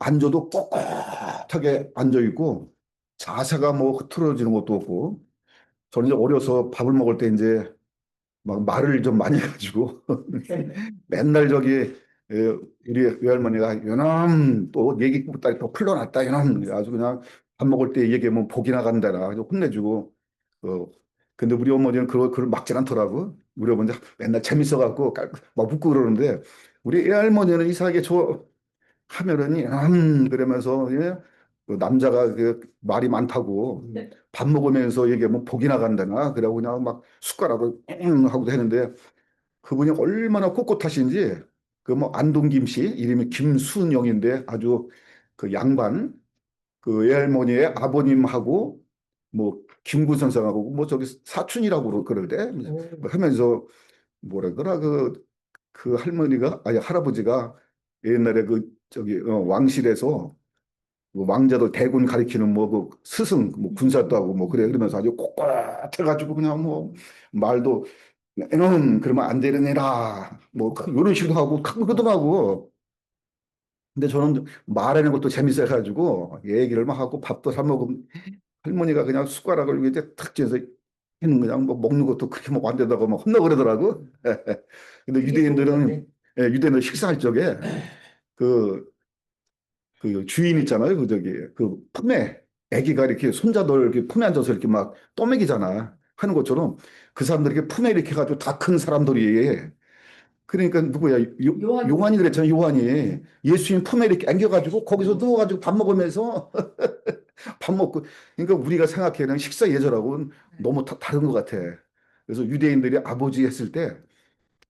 앉아도 꼿꼿하게 앉아 있고 자세가 뭐 흐트러지는 것도 없고 저는 이제 어려서 밥을 먹을 때 이제 막 말을 좀 많이 해가지고 맨날 저기 우리 외할머니가 요놈 또 얘기 끝다리 또 풀러놨다 요놈 아주 그냥 밥 먹을 때 얘기하면 복이 나간다라 그래서 혼내주고 근데 우리 어머니는 그걸 막질 않더라고. 우리 어머니 맨날 재밌어갖고 막 웃고 그러는데 우리 애할머니는 이상하게 저 하면은 그러면서 예? 그 남자가 그 말이 많다고 밥 먹으면서 얘기하면 복이 나간다나 그러고 그냥 막 숟가락을 하고 되는데 그분이 얼마나 꼿꼿하신지 그 뭐 안동김 씨 이름이 김순영인데 아주 그 양반 그 외할머니의 아버님하고 뭐 김구 선생하고 뭐 저기 사촌이라고 그러대 뭐 하면서 뭐라 그러더라 그 할머니가 아니 할아버지가 옛날에 그 저기 왕실에서 뭐 왕자들 대군 가리키는 뭐 그 스승 뭐 군사도 하고 뭐 그래 그러면서 아주 꼿꼿해가지고 그냥 뭐 말도 애는 그러면 안 되는 애라 뭐 이런 식으로 하고 그러더라고. 근데 저는 말하는 것도 재밌어가지고 얘기를 막 하고 밥도 사 먹으면 할머니가 그냥 숟가락을 이제 탁 쥐어서 있는 그냥 뭐 먹는 것도 그렇게 뭐 안 되다고 막 혼나 그러더라고. 근데 유대인들은 유대인들 식사할 적에 그, 그 주인 있잖아요. 그 저기 그 품에 아기가 이렇게 손자들 이렇게 품에 앉아서 이렇게 막 떠먹이잖아 하는 것처럼 그 사람들 이렇게 품에 이렇게 해가지고 다 큰 사람들이 그러니까 누구야 요한이 그랬잖아. 요한이 예수님 품에 이렇게 안겨가지고 거기서 누워가지고 밥 먹으면서 밥 먹고 그러니까 우리가 생각하는 식사 예절하고는 너무 다른 것 같아. 그래서 유대인들이 아버지 했을 때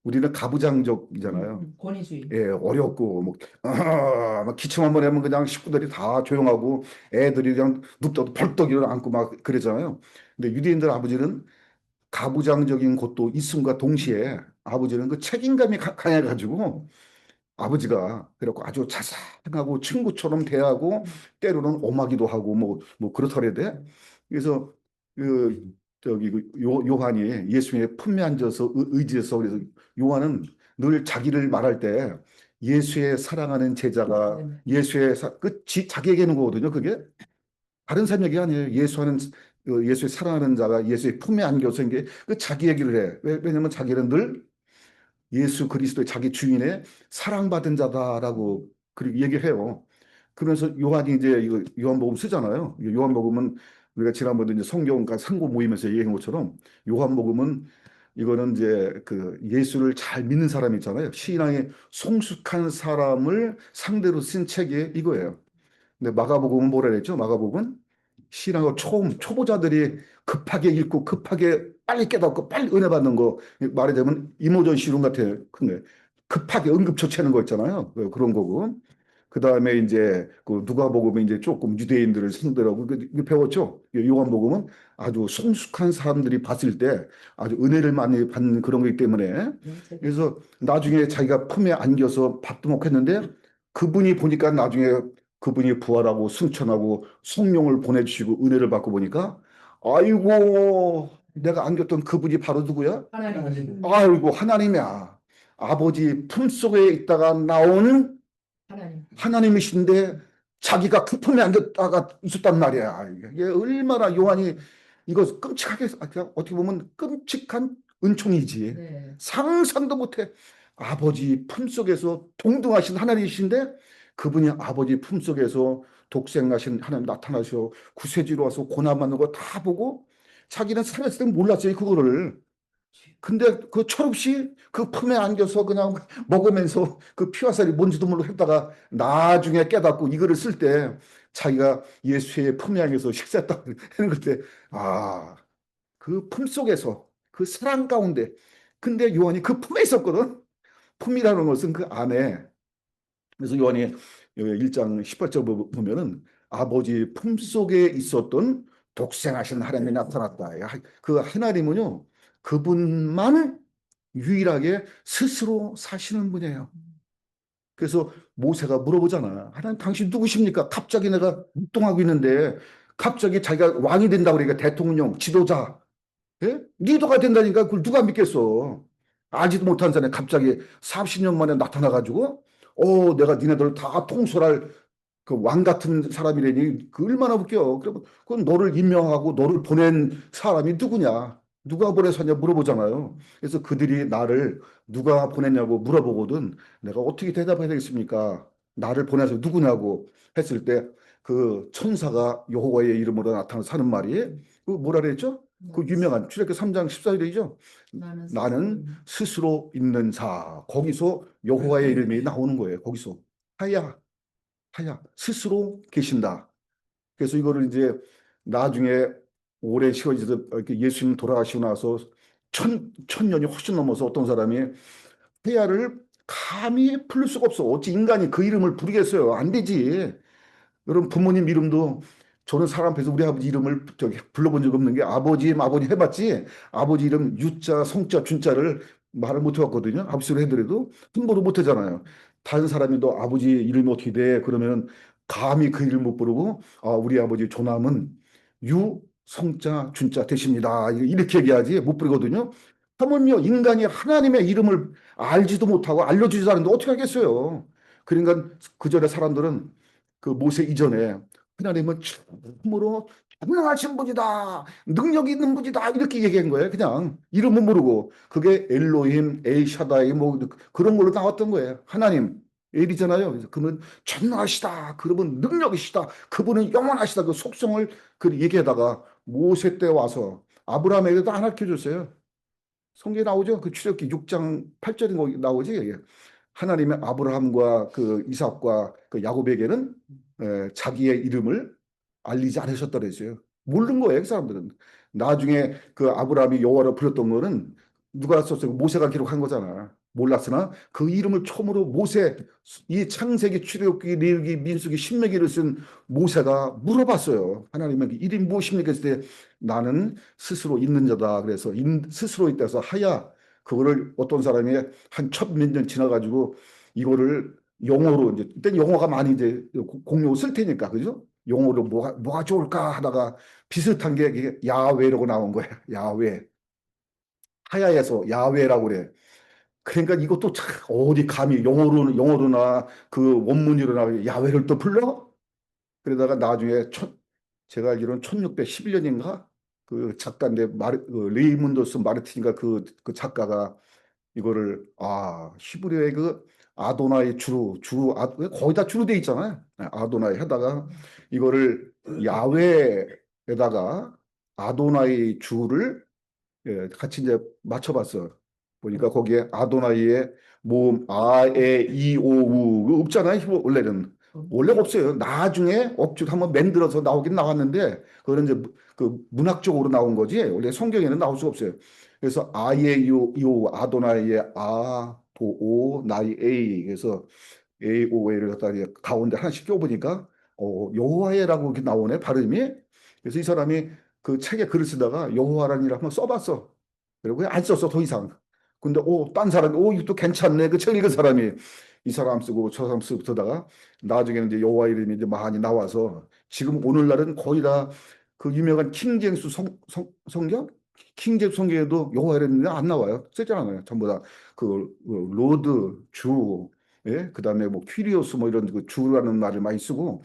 우리는 가부장적이잖아요. 권위주의. 예, 어렵고 뭐 막 기침 한번 하면 그냥 식구들이 다 조용하고 애들이 그냥 눕다도 벌떡 일어나고 막 그러잖아요. 근데 유대인들 아버지는 가부장적인 것도 있음과 동시에 아버지는 그 책임감이 강해가지고 아버지가 그래갖고 아주 자상하고 친구처럼 대하고 때로는 엄하기도 하고 뭐 그렇더래 돼. 그래서 그 저기 그 요한이 예수님의 품에 앉아서 의지해서 그래서 요한은 늘 자기를 말할 때 예수의 사랑하는 제자가 예수의 자기에게는 거거든요. 그게 다른 사람 얘기 아니에요. 예수의 사랑하는 자가 예수의 품에 안겨서 이게 그 자기 얘기를 해. 왜냐면 자기는 늘 예수 그리스도의 자기 주인의 사랑받은 자다라고 그렇게 얘기를 해요. 그러면서 요한이 이제 이거 요한복음 쓰잖아요. 요한복음은 우리가 지난번에 이제 성경과 상고 모임에서 얘기한 것처럼 요한복음은 이거는 이제 그 예수를 잘 믿는 사람 있잖아요. 신앙에 성숙한 사람을 상대로 쓴 책이 이거예요. 근데 마가복음은 뭐라 그랬죠? 마가복음은 신앙을 처음 초보자들이 급하게 읽고 급하게 빨리 깨닫고 빨리 은혜 받는 거 말하자면 이모전 씨름 같은 큰 급하게 응급처치하는 거 있잖아요. 그런 거고. 그 다음에 이제 그 누가복음은 이제 조금 유대인들을 상대로 배웠죠. 요한복음은 아주 성숙한 사람들이 봤을 때 아주 은혜를 많이 받는 그런 거기 때문에 그래서 나중에 자기가 품에 안겨서 밥도 먹고 했는데 그분이 보니까 나중에 그분이 부활하고 승천하고 성령을 보내주시고 은혜를 받고 보니까 아이고 내가 안겼던 그분이 바로 누구야? 하나님. 아이고 하나님이야. 아버지 품속에 있다가 나오는 하나님. 하나님이신데 자기가 그 품에 안겼다가 있었단 말이야. 이게 얼마나 요한이 이거 끔찍하게 그냥 어떻게 보면 끔찍한 은총이지. 네. 상상도 못해. 아버지 품속에서 동등하신 하나님이신데 그분이 아버지 품속에서 독생하신 하나님 나타나셔 구세주로 와서 고난받는 거 다 보고 자기는 살았을 때 몰랐어요 그거를. 근데 그 철없이 그 품에 안겨서 그냥 먹으면서 그 피와 살이 뭔지도 모르고 했다가 나중에 깨닫고 이거를 쓸 때 자기가 예수의 품에 안겨서 식사했다고 하는 것때 아, 그 품 속에서 그 사랑 가운데 근데 요한이 그 품에 있었거든. 품이라는 것은 그 안에 그래서 요한이 1장 18절 보면은 아버지 품 속에 있었던 독생하신 하나님이 나타났다. 그 하나님은요, 그분만 유일하게 스스로 사시는 분이에요. 그래서 모세가 물어보잖아. 하나님 당신 누구십니까? 갑자기 내가 묵동하고 있는데 갑자기 자기가 왕이 된다고 그러니까 대통령, 지도자, 예? 리더가 된다니까 그걸 누가 믿겠어. 알지도 못한 사람이 갑자기 40년 만에 나타나가지고 내가 니네들 다 통솔할 그 왕 같은 사람이라니 그 얼마나 웃겨. 그러면 그건 너를 임명하고 너를 보낸 사람이 누구냐? 누가 보내서냐 물어보잖아요. 그래서 그들이 나를 누가 보냈냐고 물어보거든. 내가 어떻게 대답해야 되겠습니까? 나를 보내서 누구냐고 했을 때 그 천사가 여호와의 이름으로 나타나서 하는 말이 그 뭐라 그랬죠? 그 유명한 출애굽기 3장 14절이죠. 나는 스스로 있는 자. 거기서 여호와의 이름이 나오는 거예요. 거기서. 하야. 하야 스스로 계신다. 그래서 이거를 이제 나중에 오랜 시간이 지서 이렇게 예수님 돌아가시고 나서 천년이 훨씬 넘어서 어떤 사람이 하야를 감히 부를 수가 없어. 어찌 인간이 그 이름을 부르겠어요? 안 되지. 여러분 부모님 이름도 저는 사람 앞에서 우리 아버지 이름을 저기 불러본 적 없는 게 아버지 아버지 해봤지 아버지 이름 유자 성자 준자를 말을 못 해봤거든요. 아버지로 해더라도 함부로 못 하잖아요. 다른 사람이 너 아버지 이름이 어떻게 돼? 그러면 감히 그 이름 못 부르고 아 우리 아버지 조남은 유 성자 준자 되십니다. 이렇게 얘기하지 못 부르거든요. 하물며 인간이 하나님의 이름을 알지도 못하고 알려주지도 않는데 어떻게 하겠어요? 그러니까 그 전에 사람들은 그 모세 이전에 하나님은 참으로 전능하신 분이다. 능력 있는 분이다. 이렇게 얘기한 거예요. 그냥 이름은 모르고 그게 엘로힘, 엘샤다이 뭐 그런 걸로 나왔던 거예요. 하나님 엘이잖아요. 그래서 그는 전능하시다. 그분은 능력이시다. 그분은 영원하시다. 그 속성을 그 얘기하다가 모세 때 와서 아브라함에게도 안 알려줬어요. 성경에 나오죠. 그 출애굽기 6장 8절인 거 나오지. 하나님의 아브라함과 그 이삭과 그 야곱에게는 자기의 이름을 알리지 않으셨다 그랬어요. 모르는 거예요, 그 사람들은. 나중에 그 아브라함이 여호와를 불렀던 거는 누가 썼어요? 모세가 기록한 거잖아. 몰랐으나 그 이름을 처음으로 모세, 이 창세기, 출애굽기, 레위기, 민수기, 신명기를 쓴 모세가 물어봤어요. 하나님의 이름이 무엇입니까? 했을 때 나는 스스로 있는 자다. 그래서 스스로 있다서 하야 그거를 어떤 사람이 한 천 몇 년 지나가지고 이거를 영어로 이제 그때 영어가 많이 이제 공용어 쓸 테니까 그죠? 영어로 뭐가 좋을까 하다가 비슷한 게 이게 야훼라고 나온 거예요. 야훼. 하야에서 야훼라고 그래. 그러니까 이것도 참 어디 감히 영어로나 그 원문으로나 야훼를 또 불러? 그러다가 나중에 제가 알기로는 1611년인가 그 작가인데 그 레이문더스 마르틴인가 그 작가가 이거를 히브리어의 그 아도나이 거의 다 주로 돼 있잖아요. 아도나이 하다가 이거를 야훼에다가 아도나이 주를 같이 이제 맞춰봤어. 보니까 거기에 아도나이의 모음 아에이오우 없잖아요. 원래는 원래가 없어요. 나중에 업주 한번 만들어서 나오긴 나왔는데 그거는 이제 그 문학적으로 나온 거지 원래 성경에는 나올 수가 없어요. 그래서 아에이오 아도나이의 아도오 나이 에이 그래서 AOA를 갖다 가운데 하나씩 껴보니까 여호와의라고 이렇게 나오네 발음이. 그래서 이 사람이 그 책에 글을 쓰다가 여호와라는 이름 한번 써봤어. 그리고 안 썼어 더 이상. 근데 딴 사람이 이것도 괜찮네. 그 책 읽은 사람이 이 사람 쓰고 저 사람 쓰고 그러다가 나중에는 이제 여호와 이름이 이제 많이 나와서 지금 오늘날은 거의 다 그 유명한 킹제임스 성경? 킹제임스 성경에도 여호와 이름이 안 나와요. 쓰지 않아요. 전부 다그 로드 주 예? 그다음에 뭐 퀴리오스 뭐 이런 그 주라는 말을 많이 쓰고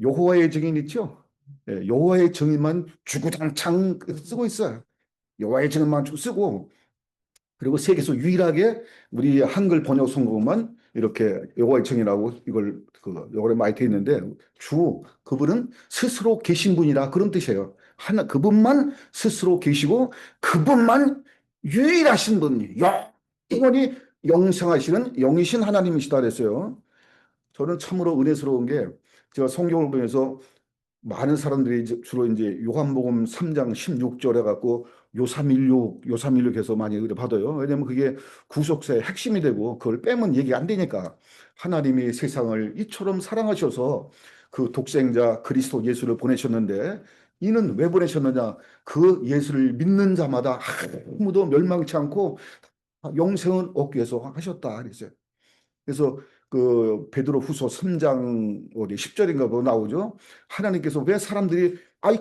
여호와의 증인 있죠? 예, 여호와의 증인만 주구장창 쓰고 있어요. 여호와의 증인만 쭉 쓰고 그리고 세계에서 유일하게 우리 한글 번역 성경만 이렇게 여호와의 증인이라고 이걸 그 요거에 많이 돼 있는데 그분은 스스로 계신 분이라 그런 뜻이에요. 하나 그분만 스스로 계시고 그분만 유일하신 분, 영원히 영생하시는 영이신 하나님이시다 그랬어요. 저는 참으로 은혜스러운 게 제가 성경을 보면서 많은 사람들이 이제 주로 이제 요한복음 3장 16절 해갖고 요삼일육 해서 많이 의뢰 받아요. 왜냐면 그게 구속사의 핵심이 되고 그걸 빼면 얘기 안 되니까 하나님이 세상을 이처럼 사랑하셔서 그 독생자 그리스도 예수를 보내셨는데 이는 왜 보내셨느냐? 그 예수를 믿는 자마다 아무도 멸망치 않고 영생을 얻기 위해서 하셨다 그랬어요. 그래서 그 베드로 후서 3장 어디 10절인가 뭐 나오죠. 하나님께서 왜 사람들이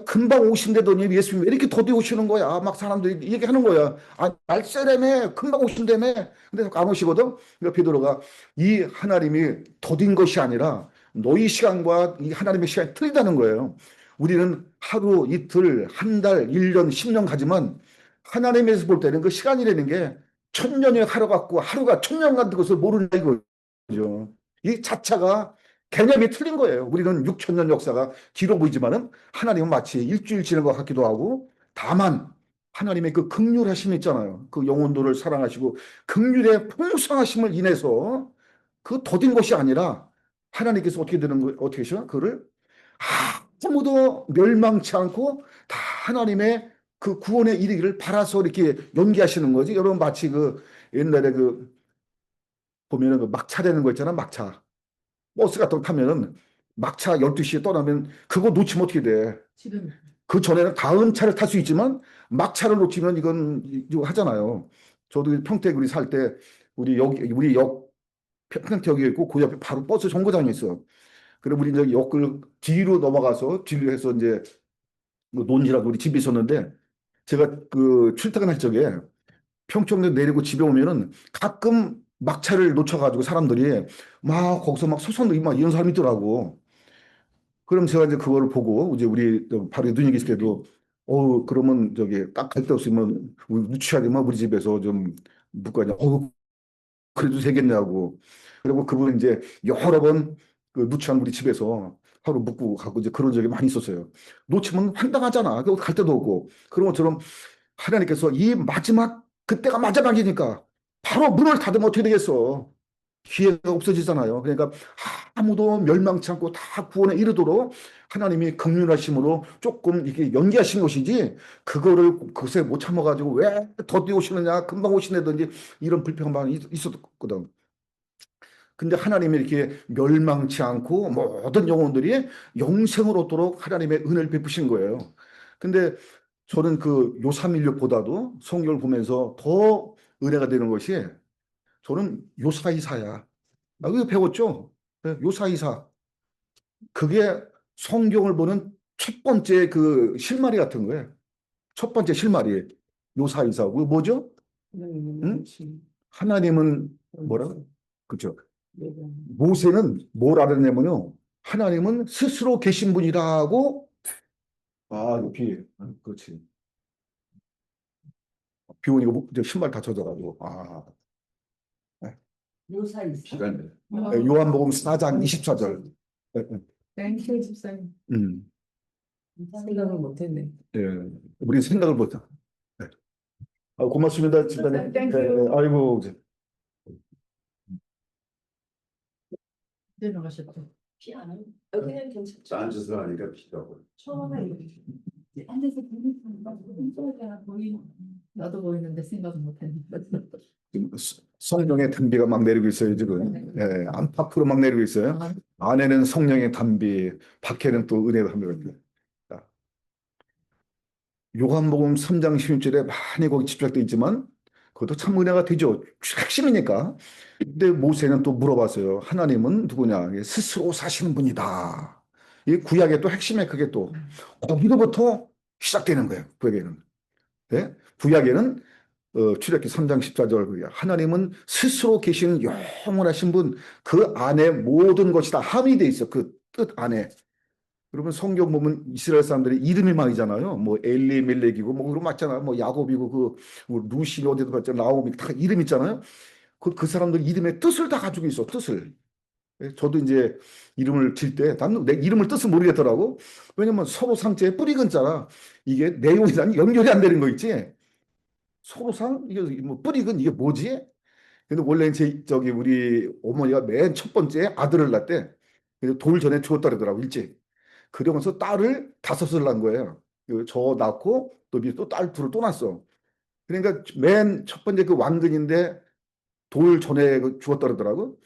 금방 오신다더니 예수님 왜 이렇게 더디 오시는 거야? 막 사람들이 얘기하는 거야. 날짜라며 금방 오신다며. 근데 안 오시거든. 그러니까 베드로가 이 하나님이 더딘 것이 아니라 너희 시간과 이 하나님의 시간이 틀리다는 거예요. 우리는 하루, 이틀, 한 달, 1년, 10년 가지만 하나님에서 볼 때는 그 시간이라는 게 천년의 하루 같고 하루가 천년 같은 것을 모른다 이거죠. 이 자체가 개념이 틀린 거예요. 우리는 6천 년 역사가 길어 보이지만은 하나님은 마치 일주일 지난 것 같기도 하고 다만 하나님의 그 긍휼하심이 있잖아요. 그 영혼들을 사랑하시고 긍휼의 풍성하심을 인해서 그 더딘 것이 아니라 하나님께서 어떻게 되는 거 어떻게 하셔? 그를 아무도 멸망치 않고 다 하나님의 그 구원에 이르기를 바라서 이렇게 연기하시는 거지. 여러분 마치 그 옛날에 그 보면은 그 막차 되는 거 있잖아. 막차. 버스 같은 거 타면은 막차 12시에 떠나면 그거 놓치면 어떻게 돼? 지금 그 전에는 다음 차를 탈 수 있지만 막차를 놓치면 이건 이거 하잖아요. 저도 평택 우리 살 때 우리 역 평택역에 있고 그 옆에 바로 버스 정거장이 있어. 그럼 우리 이제 역을 뒤로 넘어가서 뒤로 해서 이제 뭐 논지라고 우리 집이 있었는데 제가 그 출퇴근할 적에 평택역 내리고 집에 오면은 가끔 막차를 놓쳐가지고 사람들이 막 거기서 막 소선 막 이런 사람이 있더라고. 그럼 제가 이제 그거를 보고 이제 우리 바로 눈이 계실 때도 그러면 저기 딱 갈 데 없으면 우리 유치하게만 우리 집에서 좀 묵고 하냐. 그래도 되겠냐고. 그리고 그분은 이제 여러 번 그 누추한 우리 집에서 하루 묵고 가고 이제 그런 적이 많이 있었어요. 놓치면 황당하잖아. 갈 데도 없고. 그런 것처럼 하나님께서 이 마지막 그때가 마지막이니까 바로 문을 닫으면 어떻게 되겠어? 기회가 없어지잖아요. 그러니까 아무도 멸망치 않고 다 구원에 이르도록 하나님이 긍휼하심으로 조금 이렇게 연기하신 것이지 그거를 그새 못 참아가지고 왜 더디 오시느냐 금방 오시네든지 이런 불평만 있었거든. 근데 하나님이 이렇게 멸망치 않고 모든 영혼들이 영생을 얻도록 하나님의 은혜를 베푸신 거예요. 근데 저는 그 요삼일육보다도 성경을 보면서 더 은혜가 되는 것이 저는 요사이사야. 그거 배웠죠? 네, 요사이사. 그게 성경을 보는 첫 번째 그 실마리 같은 거예요. 첫 번째 실마리. 요사이사. 그거 뭐죠? 응? 하나님은 뭐라? 그죠? 모세는 뭘 알았냐면요. 하나님은 스스로 계신 분이라고 높이. 그렇지. 비 오니까 신발 다 젖어가지고. 네. 요사이 시간. 요한복음 4장 24절. 땡큐 집사님. 음. 생각을 못했네. 예. 우리 생각을 보자. 네. 고맙습니다, 집사님. 땡큐. 아이고, 이제 나가셨죠? 피아노? 여기는 괜찮죠? 앉아서 하니까 피하고. 처음에 앉아서 보이는 나도 보이는데 생각을 못했는데. 지금 성령의 단비가 막 내리고 있어요, 지금. 예, 안팎으로 막 내리고 있어요. 안에는 성령의 단비, 밖에는 또 은혜의 단비가 있어요. 요한복음 3장 16절에 많이 거기 집착돼 있지만 그것도 참 은혜가 되죠. 핵심이니까. 근데 모세는 또 물어봤어요. 하나님은 누구냐? 스스로 사시는 분이다. 이 구약의 또 핵심에 그게 또 거기로부터 시작되는 거예요. 구약에는. 네? 구약에는 출애굽기 3장 14절 하나님은 스스로 계신 영원하신 분 그 안에 모든 것이 다 함의돼 있어. 그 뜻 안에. 여러분 성경 보면 이스라엘 사람들이 이름이 많이잖아요. 뭐 엘리멜렉이고 뭐 그런 거 맞잖아. 뭐 야곱이고 그뭐 루시 어디도 봤잖아. 나오미 다 이름 있잖아요. 그 사람들 이름의 뜻을 다 가지고 있어. 뜻을. 저도 이제 이름을 질 때 나는 내 이름을 뜻을 모르겠더라고. 왜냐면 서로 상자에 뿌리 근자라 이게 내용이랑 연결이 안 되는 거 있지. 서로 상 이게 뭐 뿌리 근 이게 뭐지? 근데 원래 저기 우리 어머니가 맨 첫 번째 아들을 낳대. 그래서 돌 전에 죽었다 그러더라고 일찍. 그러면서 딸을 다섯을 낳은 거예요. 저 낳고 또 밑에 또 딸 둘을 또 낳았어. 그러니까 맨 첫 번째 그 왕근인데 돌 전에 죽었다 그러더라고.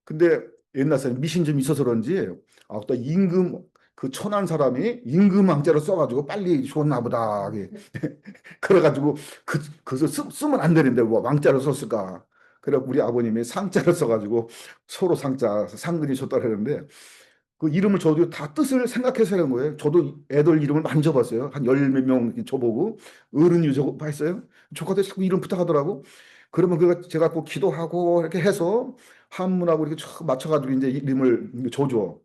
근데 옛날 사람 미신 좀 있어서 그런지 또 임금 그 천한 사람이 임금 왕자로 써가지고 빨리 죽었나 보다. 그래가지고 그래서 쓰면 안 되는데 뭐 왕자로 썼을까. 그래 우리 아버님이 상자를 써가지고 서로 상자 상근이 줬다 그러는데 그 이름을 저도 다 뜻을 생각해서 하는 거예요. 저도 애들 이름을 많이 줘봤어요. 한 열 몇 명 줘보고 어른 유저 했어요. 조카들 자꾸 이름 부탁하더라고. 그러면 제가 꼭 기도하고 이렇게 해서 한문하고 이렇게 촥 맞춰가지고 이제 이름을 줘줘.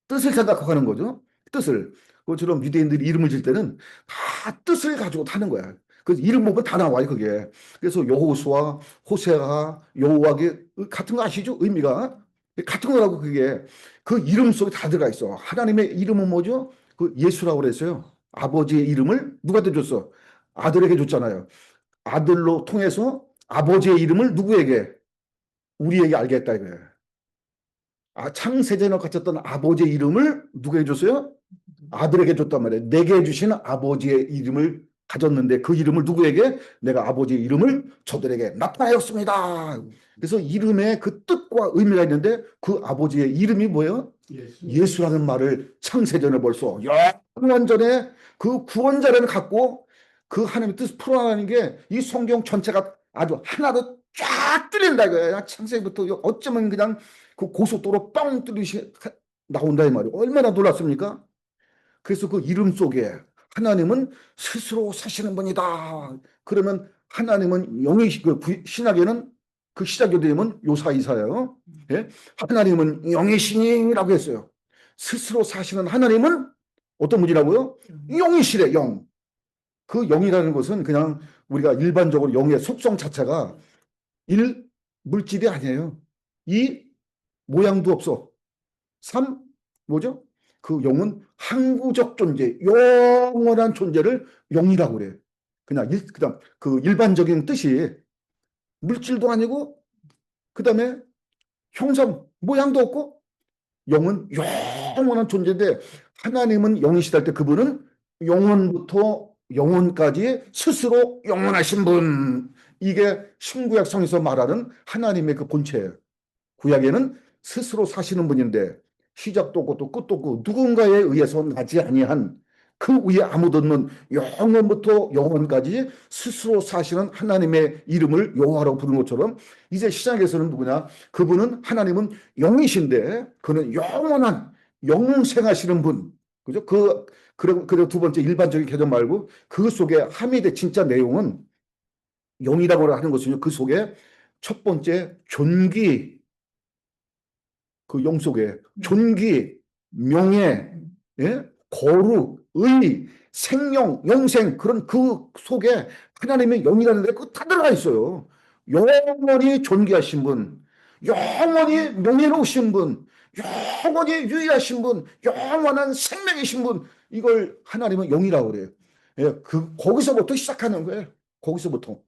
뜻을 생각하는 거죠. 뜻을. 그처럼 유대인들이 이름을 질 때는 다 뜻을 가지고 타는 거야. 그래서 이름 보면 다 나와요, 그게. 그래서 여호수아, 호세아, 여호와게 같은 거 아시죠? 의미가 같은 거라고 그게 그 이름 속에 다 들어가 있어. 하나님의 이름은 뭐죠? 그 예수라고 그랬어요. 아버지의 이름을 누구한테 줬어? 아들에게 줬잖아요. 아들로 통해서 아버지의 이름을 누구에게? 우리에게 알게 했다 이거예요. 창세전에 갖췄던 아버지의 이름을 누구에게 줬어요? 아들에게 줬단 말이에요. 내게 주신 아버지의 이름을 가졌는데 그 이름을 누구에게? 내가 아버지의 이름을 저들에게 나타내었습니다. 그래서 이름에 그 뜻과 의미가 있는데 그 아버지의 이름이 뭐예요? 예수라는 말을 창세전에 벌써 영원 전에 그 구원자를 갖고 그 하나님의 뜻을 풀어나가는 게 이 성경 전체가 아주 하나로 쫙 뚫린다 이거예요. 창세부터 어쩌면 그냥 그 고속도로 뻥 뚫리시 나온다 이 말이에요. 얼마나 놀랐습니까? 그래서 그 이름 속에 하나님은 스스로 사시는 분이다. 그러면 하나님은 영이 신약에는 그 시작교되면 요사이사예요. 예? 하나님은 영이시니라고 했어요. 스스로 사시는 하나님은 어떤 분이라고요? 영이시래, 영. 그 영이라는 것은 그냥 우리가 일반적으로 영의 속성 자체가 물질이 아니에요. 이 모양도 없어. 삼 뭐죠? 그 영은 항구적 존재, 영원한 존재를 영이라고 그래요. 그다음 그 일반적인 뜻이 물질도 아니고 그다음에 형상 모양도 없고 영은 영원한 존재인데 하나님은 영이시다 할 때 그분은 영원부터 영원까지 스스로 영원하신 분. 이게 신구약 성에서 말하는 하나님의 그 본체예요. 구약에는 스스로 사시는 분인데 시작도 없고 또 끝도 없고 누군가에 의해서 나지 아니한 그 위에 아무도 없는 영원부터 영원까지 스스로 사시는 하나님의 이름을 여호와라고 부르는 것처럼 이제 시작에서는 누구냐? 그분은 하나님은 영이신데 그는 영원한 영생하시는 분. 그죠? 그리고 두 번째 일반적인 개념 말고 그 속에 함의대 진짜 내용은 영이라고 하는 것은요. 그 속에 첫 번째 존귀 그 영 속에 존귀, 명예, 예? 거룩, 의, 생명, 영생 그런 그 속에 하나님의 영이라는 게 다 들어가 있어요. 영원히 존귀하신 분, 영원히 명예로우신 분, 영원히 유일하신 분, 영원한 생명이신 분 이걸 하나님은 영이라고 그래요. 예, 거기서부터 시작하는 거예요. 거기서부터.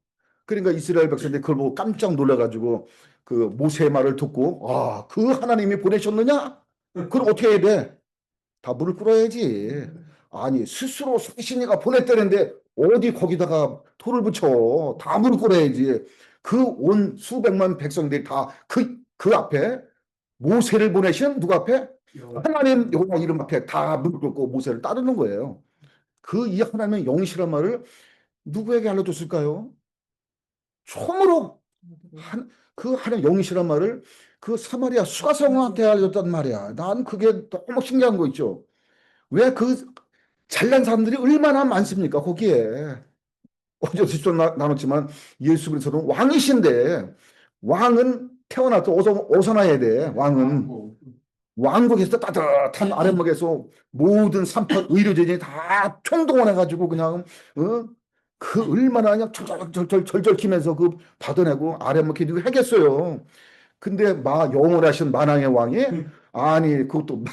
그러니까 이스라엘 백성들이 그걸 보고 깜짝 놀라가지고 그 모세의 말을 듣고 그 하나님이 보내셨느냐? 그럼 어떻게 해야 돼? 다 무릎 꿇어야지. 아니 스스로 사신이가 보냈다는데 어디 거기다가 돌을 붙여. 다 무릎 꿇어야지. 그 온 수백만 백성들이 다 그 앞에 모세를 보내신 누구 앞에? 하나님 여호와 이름 앞에 다 무릎 꿇고 모세를 따르는 거예요. 그 이 하나님의 영이시란 말을 누구에게 알려줬을까요? 처음으로 그 하나님 영이시란 말을 그 사마리아 수가성한테 알려줬단 말이야. 난 그게 너무 신기한 거 있죠. 왜 그 잘난 사람들이 얼마나 많습니까? 거기에. 어제도 좀 나눴지만 예수 그리스도는 왕이신데 왕은 태어나서 어선해야 돼. 왕은 왕국에서 따뜻한 아랫목에서 모든 산파 의료진이 다 총동원해가지고 그냥 그 얼마나 그냥 절절 키면서 그 받아내고 아랫목에 누구 하겠어요. 근데 영원하신 만왕의 왕이 아니 그것도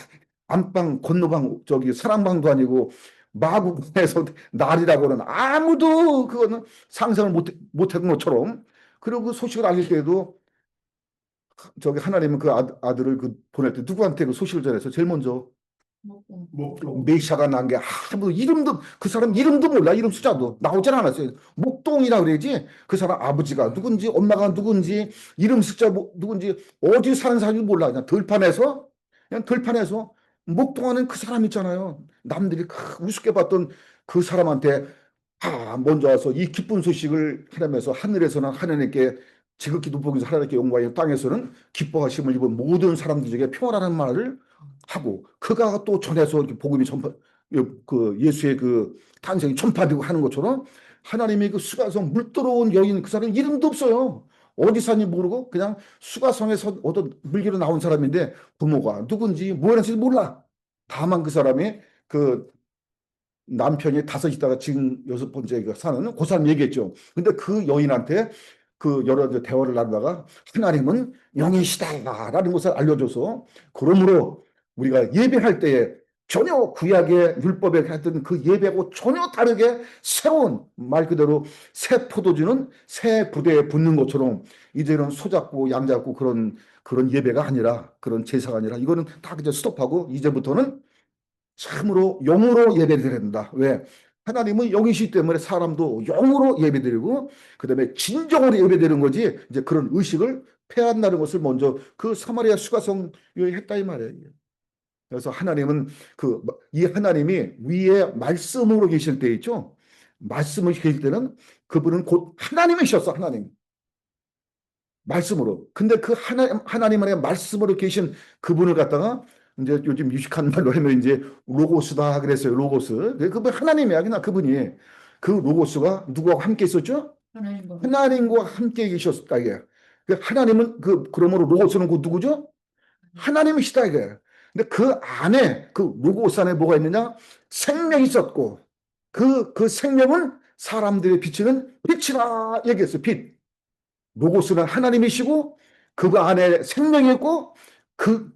안방 건너방 저기 사랑방도 아니고 마국에서 날이라고는 아무도 그거는 상상을 못한 것처럼 그리고 그 소식을 알릴 때에도 저기 하나님은 그 아들을 그 보낼 때 누구한테 그 소식을 전해서 제일 먼저 메시아가 난 게 아무 이름도 그 사람 이름도 몰라 이름 숫자도 나오질 않았어요. 목동이라 그래야지 그 사람 아버지가 누군지 엄마가 누군지 이름 숫자 누군지 어디 사는 사람인지 몰라 그냥 들판에서 목동하는 그 사람 있잖아요. 남들이 우습게 봤던 그 사람한테 먼저 와서 이 기쁜 소식을 하면서 하늘에서는 하나님께 지극히 높은 하나님께 영광이 땅에서는 기뻐하심을 입은 모든 사람들에게 평안하는 말을 하고 그가 또 전해서 이렇게 복음이 그 예수의 그 탄생이 전파되고 하는 것처럼 하나님의 그 수가성 물 들어온 여인 그 사람 이름도 없어요. 어디 사는지 모르고 그냥 수가성에서 어떤 물기로 나온 사람인데 부모가 누군지 뭐 하는지 몰라. 다만 그 사람이 그 남편이 다섯 있다가 지금 여섯 번째 사는 그 사람 얘기했죠. 근데 그 여인한테 그 여러 가지 대화를 나누다가 하나님은 영이시다라는 것을 알려줘서 그러므로 우리가 예배할 때에 전혀 구약의 율법에 했던 그 예배하고 전혀 다르게 새로운 말 그대로 새 포도주는 새 부대에 붙는 것처럼 이제는 소잡고 양잡고 그런 예배가 아니라 그런 제사가 아니라 이거는 다 이제 스톱하고 이제부터는 참으로 영으로 예배드려야 된다. 왜? 하나님은 영이시기 때문에 사람도 영으로 예배드리고 그다음에 진정으로 예배드리는 거지 이제 그런 의식을 폐한다는 것을 먼저 그 사마리아 수가성이 했다 이 말이에요. 그래서 하나님은 이 하나님이 위에 말씀으로 계실 때 있죠. 말씀을 계실 때는 그분은 곧 하나님이셨어. 하나님. 말씀으로. 근데 그 하나님 안에 말씀으로 계신 그분을 갖다가 이제 요즘 유식한 말로 하면 이제 로고스다 그랬어요. 로고스. 그분 하나님이야. 그냥 그분이. 그 로고스가 누구와 함께 있었죠? 하나님과 하나님과 함께 계셨다 이게. 그 하나님은 그러므로 로고스는 그 누구죠? 하나님이시다 이게. 근데 그 안에 그 로고스 안에 뭐가 있느냐? 생명이 있었고 그 생명은 사람들이 비치는 빛이라 얘기했어요. 빛. 로고스는 하나님이시고 그 안에 생명이 있고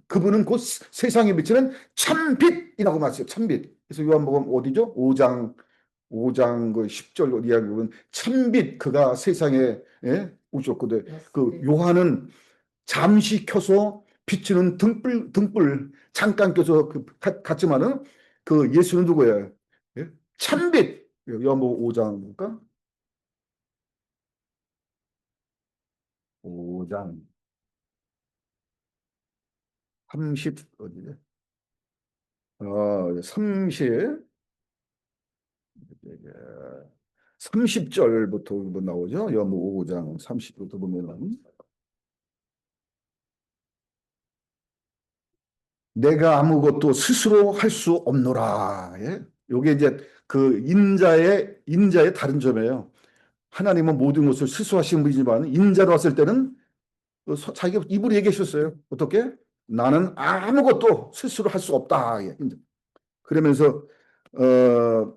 그분은 곧 세상에 비치는 참빛이라고 말했어요. 참빛. 그래서 요한복음 어디죠? 5장 그 10절 이야기 보면 참빛 그가 세상에 오셨거든. 그 요한은 잠시 켜서 비치는 등불 잠깐 켜서 같지만은 그 예수는 누구예요? 예? 참빛. 요한복음 5장 볼까? 5장 30 어디냐? 30 30절부터 나오죠. 요한복음 5장 30부터 보면은 내가 아무것도 스스로 할 수 없노라. 예? 요게 이제 그 인자의 다른 점이에요. 하나님은 모든 것을 스스로 하신 분이지만 인자로 왔을 때는 자기가 입으로 얘기하셨어요. 어떻게? 나는 아무것도 스스로 할 수 없다. 예. 그러면서 어,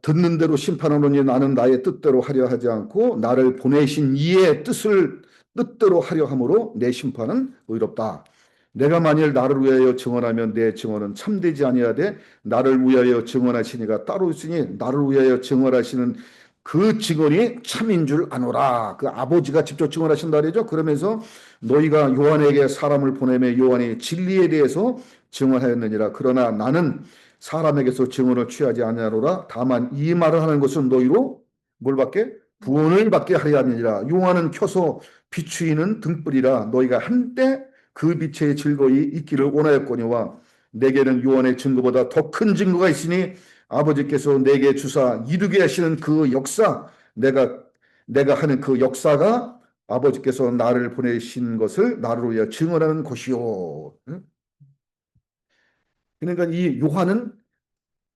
듣는 대로 심판하노니 나는 나의 뜻대로 하려 하지 않고 나를 보내신 이의 뜻대로 하려 함으로 내 심판은 의롭다. 내가 만일 나를 위하여 증언하면 내 증언은 참되지 아니하되 나를 위하여 증언하시니가 따로 있으니 나를 위하여 증언하시는 그 증언이 참인 줄 아노라. 그 아버지가 직접 증언하신다 그러죠. 그러면서 너희가 요한에게 사람을 보내며 요한이 진리에 대해서 증언하였느니라. 그러나 나는 사람에게서 증언을 취하지 아니하노라. 다만 이 말을 하는 것은 너희로 뭘 받게? 구원을 받게 하려 함이니라. 요한은 켜서 비추이는 등불이라 너희가 한때 그 빛에 즐거이 있기를 원하였거니와 내게는 요한의 증거보다 더 큰 증거가 있으니 아버지께서 내게 주사 이루게 하시는 그 역사 내가 하는 그 역사가 아버지께서 나를 보내신 것을 나를 위하여 증언하는 것이요. 그러니까 이 요한은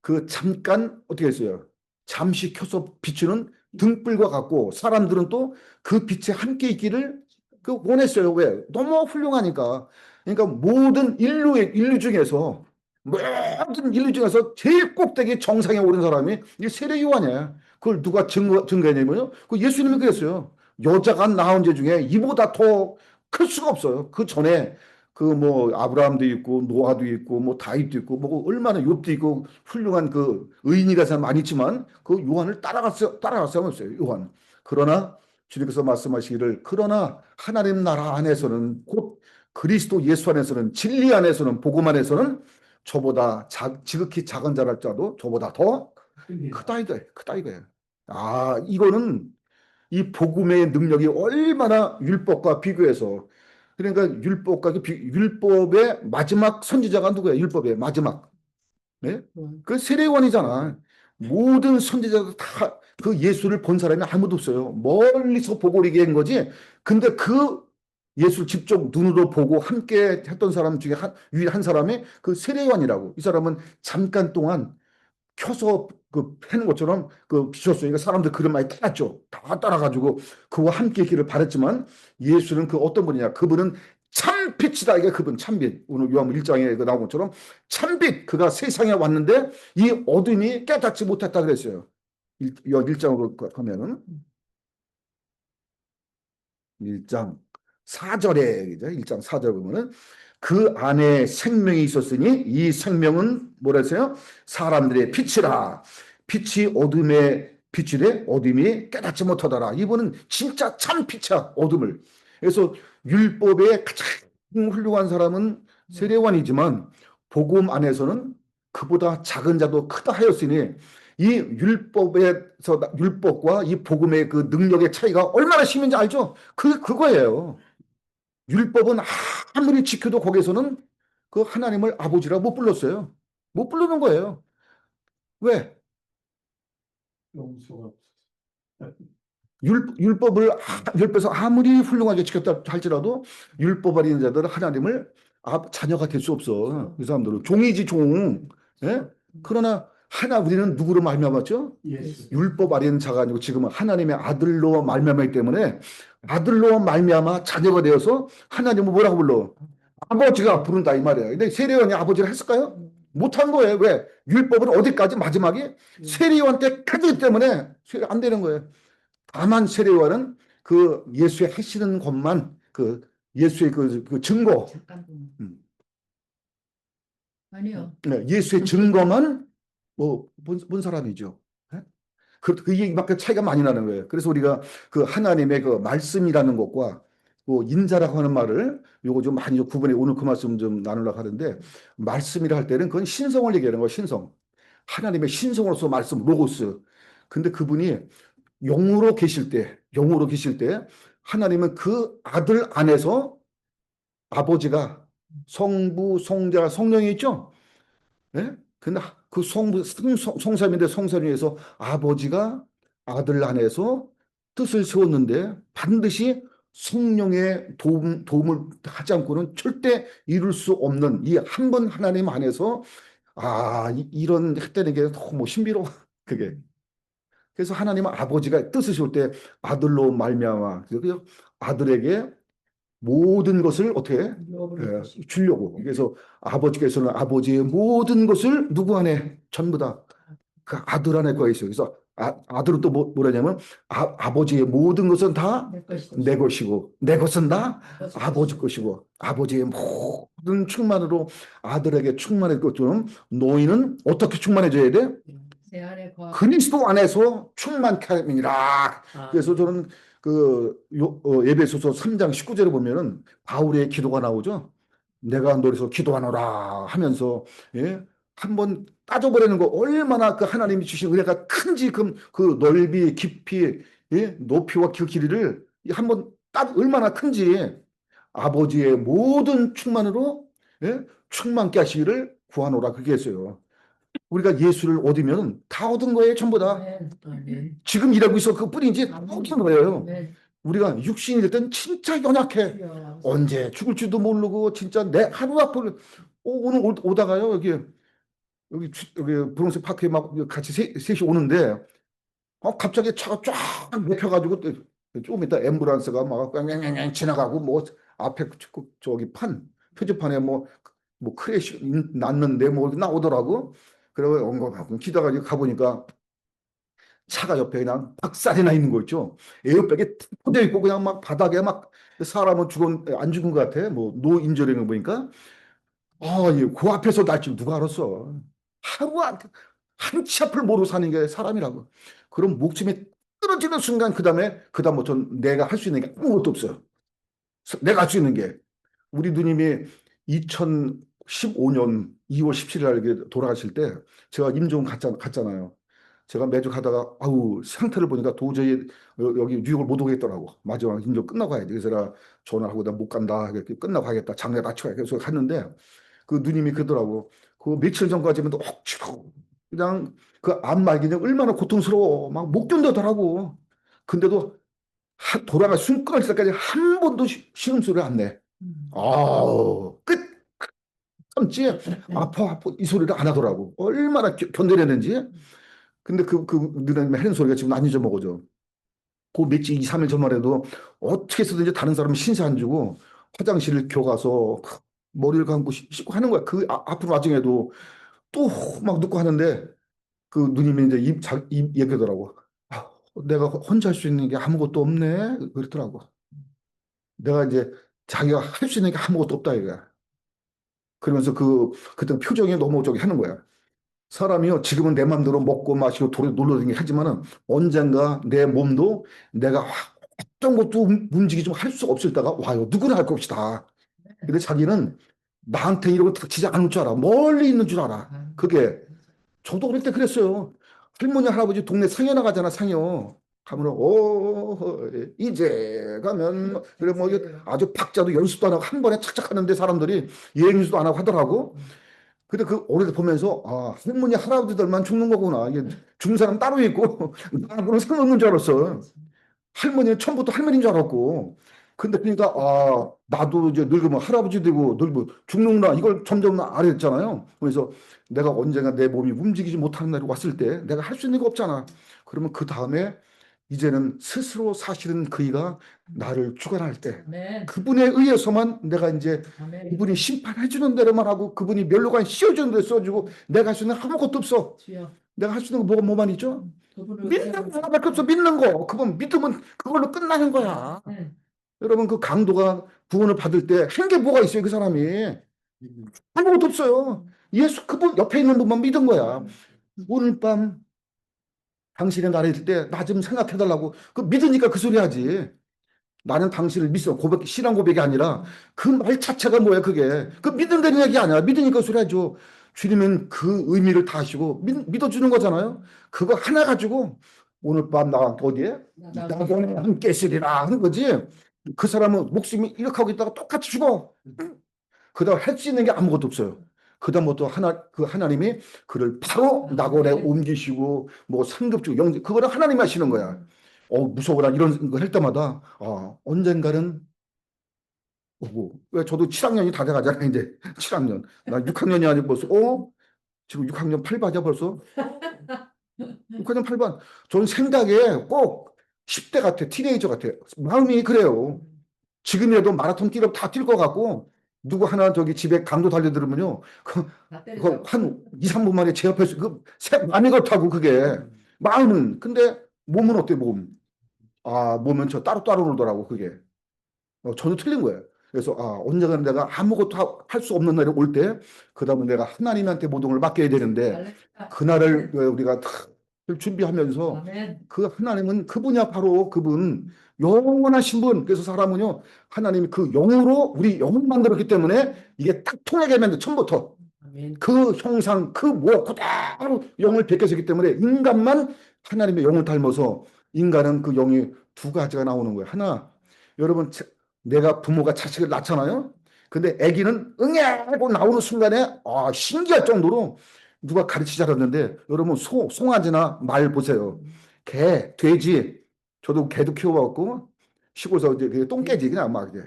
그 잠깐 어떻게 했어요? 잠시 켜서 비추는 등불과 같고 사람들은 또 그 빛에 함께 있기를 원했어요. 왜? 너무 훌륭하니까. 그러니까 모든 인류 중에서 모든 인류 중에서 제일 꼭대기 정상에 오른 사람이 이 세례 요한이에요. 그걸 누가 증거했냐면요. 그 예수님이 그랬어요. 여자가 낳은 제 중에 이보다 더 클 수가 없어요. 그 전에 그 뭐 아브라함도 있고 노아도 있고 뭐 다윗도 있고 뭐 얼마나 욥도 있고 훌륭한 그 의인이가 많이 있지만 그 요한을 따라갈 사람 없어요. 요한. 그러나 주님께서 말씀하시기를 그러나 하나님 나라 안에서는 곧 그리스도 예수 안에서는 진리 안에서는 복음 안에서는 저보다 지극히 작은 자랄지라도 저보다 더 크다 이거예요. 크다 이거예요. 아 이거는 이 복음의 능력이 얼마나 율법과 비교해서 그러니까 율법의 마지막 선지자가 누구야? 율법의 마지막. 네? 그 세례요한이잖아. 모든 선지자들 다 그 예수를 본 사람이 아무도 없어요. 멀리서 보고 얘기한 거지. 근데 그 예수를 직접 눈으로 보고 함께 했던 사람 중에 유일한 사람이 그 세례요한이라고. 이 사람은 잠깐 동안 켜서 그 패는 것처럼 그 비췄어요. 그러니까 사람들 그런 많이 따랐죠. 다 따라가지고 그와 함께 있기를 바랬지만 예수는 그 어떤 분이냐. 그분은 참빛이다. 이게 그분 참빛. 오늘 요한복음 1장에 그 나온 것처럼 참빛 그가 세상에 왔는데 이 어둠이 깨닫지 못했다 그랬어요. 요한 1장으로 가면은 1장 4절에 1장 4절 보면은 그 안에 생명이 있었으니 이 생명은 뭐라 했어요? 사람들의 빛이라. 빛이 어둠에 빛이래 어둠이 깨닫지 못하더라. 이분은 진짜 참 빛이야 어둠을. 그래서 율법의 가장 훌륭한 사람은 세례관이지만 복음 안에서는 그보다 작은 자도 크다 하였으니 이 율법에서 율법과 이 복음의 그 능력의 차이가 얼마나 심한지 알죠? 그거예요. 율법은 아무리 지켜도 거기서는 그 하나님을 아버지라 못 불렀어요. 못 부르는 거예요. 왜? 용서가 율법에서 아무리 훌륭하게 지켰다 할지라도 율법 어린 자들은 하나님을 자녀가 될 수 없어. 그 사람들은 종이지 종. 예? 그러나 우리는 누구로 말미암았죠? 예수. 율법 아닌 자가 아니고 지금은 하나님의 아들로 말미암았기 때문에 아들로 말미암아 자녀가 되어서 하나님을 뭐라고 불러? 아버지가 부른다 이 말이에요. 근데 세례요한이 아버지를 했을까요? 못한 거예요. 왜? 율법은 어디까지 마지막에 세례요한 때까지 때문에 안 되는 거예요. 다만 세례요한은 그 예수의 하시는 것만 그 예수의 그 증거, 잠깐 좀. 아니요. 네, 예수의 증거만 본 사람이죠. 예? 이밖에 차이가 많이 나는 거예요. 그래서 우리가 그 하나님의 그 말씀이라는 것과 그 인자라고 하는 말을 요거 좀 많이 좀 구분해 오늘 그 말씀 좀 나누려고 하는데 말씀이라 할 때는 그건 신성을 얘기하는 거예요. 신성. 하나님의 신성으로서 말씀 로고스. 근데 그분이 영으로 계실 때 하나님은 그 아들 안에서 아버지가 성부, 성자, 성령이 있죠? 예? 근데 그 성삼인데 성삼위에서 아버지가 아들 안에서 뜻을 세웠는데 반드시 성령의 도움을 하지 않고는 절대 이룰 수 없는 이 한 번 하나님 안에서 이런 했다는 게 너무 신비로워. 그게. 그래서 하나님은 아버지가 뜻을 세울 때 아들로 말미암아 그래서 아들에게 모든 것을 어떻게 주려고. 그래서 아버지께서는 아버지의 모든 것을 누구 안에 전부 다 그 아들 안에 거 있어요. 그래서 아들은 또 뭐라냐면 아버지의 모든 것은 다 내 것이고 내 것은 다 아버지 것이고 아버지의 모든 충만으로 아들에게 충만할 것처럼 너희는 어떻게 충만해져야 돼? 내 안에 거하. 그리스도 안에서 충만케 함이니라. 그래서 저는 에베소서 3장 19절에 보면은 바울의 기도가 나오죠. 내가 너에서 기도하노라 하면서 예? 한번 따져보려는 거 얼마나 그 하나님이 주신 은혜가 큰지 그 넓이 깊이 예? 높이와 그 길이를 한번 얼마나 큰지 아버지의 모든 충만으로 예? 충만케 하시기를 구하노라 그렇게 했어요. 우리가 예수를 얻으면 다 얻은 거예요, 전부 다. 아멘. 지금 일하고 있어 그 뿐이지 다 얻은 거예요. 아멘. 우리가 육신이 될 땐 진짜 연약해. 언제 죽을지도 모르고 진짜 내 하루 앞을 오늘 오다가요 여기 브롱스 파크에 막 같이 셋이 오는데 갑자기 차가 쫙 막혀가지고 좀 이따 앰뷸런스가 막 꽝꽝꽝 지나가고 뭐 앞에 저기 표지판에 뭐 크래시 났는데 뭐 나오더라고. 그래서 엉거하고 기다가 가보니까 차가 옆에 그냥 박살이 나 있는 거 있죠. 에어백이 터져 있고 그냥 막 바닥에 막 사람은 안 죽은 것 같아. 뭐 노인절인 거 보니까 그 앞에서 날 줄 누가 알았어. 한 치 앞을 모르고 사는 게 사람이라고. 그럼 목숨이 떨어지는 순간 그다음부터 내가 할 수 있는 게 아무것도 없어요. 내가 할 수 있는 게 우리 누님이 2015년 2월 17일 날 돌아가실 때 제가 임종 갔잖아요. 제가 매주 가다가 상태를 보니까 도저히 여기 뉴욕을 못 오겠더라고. 마지막 임종 끝나고 가야 돼. 그래서 내가 전화를 하고 나 못 간다. 끝나고 가겠다. 장례 마치고 가겠다. 그래서 갔는데 그 누님이 그러더라고. 그 며칠 전까지만 억지로 그냥 그 암 말기는 얼마나 고통스러워. 막 못 견뎌더라고. 근데도 돌아갈 숨 끊을 때까지 한 번도 신음소리를 안 내. 끝! 참지 아파 이 소리를 안 하더라고. 얼마나 견뎌냈는지. 근데 그 누나님의 하는 소리가 지금 안 잊어먹어져. 그 며칠 2, 3일 전만 해도 어떻게 해서든지 다른 사람은 신세 안 주고 화장실 교가서 머리를 감고 씻고 하는 거야. 그 아픈 와중에도 또 막 눕고 하는데 그 누님이 이제 입 얘기하더라고. 아, 내가 혼자 할 수 있는 게 아무것도 없네. 그렇더라고. 내가 이제 자기가 할 수 있는 게 아무것도 없다 이거야. 그러면서 그때 표정이 너무 저기 하는 거야. 사람이요, 지금은 내 맘대로 먹고 마시고 돌에 놀러 다니게 하지만은 언젠가 내 몸도 내가 어떤 것도 움직이지 할 수가 없을 때가 와요. 누구나 할 것 없이 다. 근데 자기는 나한테 이런 거 닥치지 않을 줄 알아. 멀리 있는 줄 알아. 그게 저도 어릴 때 그랬어요. 할머니, 할아버지 동네 상여 나가잖아, 상여. 가면, 이제 가면, 그래, 뭐, 이게 아주 박자도 연습도 안 하고 한 번에 착착 하는데 사람들이 예행수도 안 하고 하더라고. 근데 그 어릴 때 보면서, 아, 할머니, 할아버지들만 죽는 거구나. 이게 죽는 사람 따로 있고, 나하고는 상관없는 줄 알았어. 할머니는 처음부터 할머니인 줄 알았고. 근데 그러니까, 아, 나도 이제 늙으면 할아버지 되고 늙으면 죽는구나. 이걸 점점 알았잖아요. 그래서 내가 언젠가 내 몸이 움직이지 못하는 날이 왔을 때 내가 할 수 있는 게 없잖아. 그러면 그 다음에 이제는 스스로 사실은 그이가 나를 주관할 때 아멘. 그분에 의해서만 내가 이제 아멘. 그분이 심판해주는 대로만 하고 그분이 멸로관 씌워주는 대로 써주고 내가 할 수 있는 아무것도 없어. 주여. 내가 할 수 있는 거 뭐만 있죠? 그분을 믿는 의지하고 거 하나밖에 없어. 믿는 거. 그건 믿으면 그걸로 끝나는 거야. 네. 여러분 그 강도가 구원을 받을 때 한 게 뭐가 있어요? 그 사람이 아무것도 없어요. 예수 그분 옆에 있는 분만 믿은 거야. 오늘 밤 당신의 날이 있을 때 나 좀 생각해 달라고. 그 믿으니까 그 소리 하지. 나는 당신을 믿어. 고백, 신앙 고백이 아니라 그 말 자체가 뭐야, 그게. 그 믿는다는 얘기 아니야. 믿으니까 그 소리 하죠. 주님은 그 의미를 다 하시고 믿어주는 거잖아요. 그거 하나 가지고 오늘 밤 나와 어디에? 낙원에 함께 있으리라 하는 거지. 그 사람은 목숨이 이렇게 하고 있다가 똑같이 죽어. 그다음 할 수 있는 게 아무것도 없어요. 그다음부터 그 하나님이 그를 바로 낙원에 옮기시고 뭐 상급주 영지 그거를 하나님이 하시는 거야. 무서워라 이런 거 할 때마다 언젠가는 오고 왜 저도 7학년이 다 돼가잖아요. 이제 7학년 나 6학년이 아니고 벌써 지금 6학년 8반이야 벌써. 6학년 8반. 저는 생각에 꼭 10대 같아. 티네이저 같아. 마음이 그래요. 지금이라도 마라톤 뛰려면 다 뛸 것 같고 누구 하나 저기 집에 강도 달려들으면요 다 그거 때리자고. 한 2, 3분 만에 제 옆에서 마음이 그렇다고 그게 마음은 근데 몸은 어때 몸? 몸은 저 따로따로 놀더라고 그게 전혀 틀린 거예요. 그래서 언젠가 내가 아무것도 할 수 없는 날이 올 때 그다음에 내가 하나님한테 모든 걸 맡겨야 되는데 할렐루야. 그날을 우리가 준비하면서 아멘. 그 하나님은 그분이야 바로 그분 영원하신 분. 그래서 사람은요 하나님이 그 영으로 우리 영을 만들었기 때문에 이게 딱 통하게 만든 처음부터 아멘. 그 형상 그 뭐 그대로 영을 베껴서기 때문에 인간만 하나님의 영을 닮아서 인간은 그 영이 두 가지가 나오는 거예요. 하나 여러분 내가 부모가 자식을 낳잖아요. 근데 아기는 응애 하고 나오는 순간에 신기할 정도로 누가 가르치지 않았는데 여러분 송아지나 말 보세요. 개, 돼지 저도 개도 키워봤고 시골에서 이제 그게 똥개지 그냥 막 이제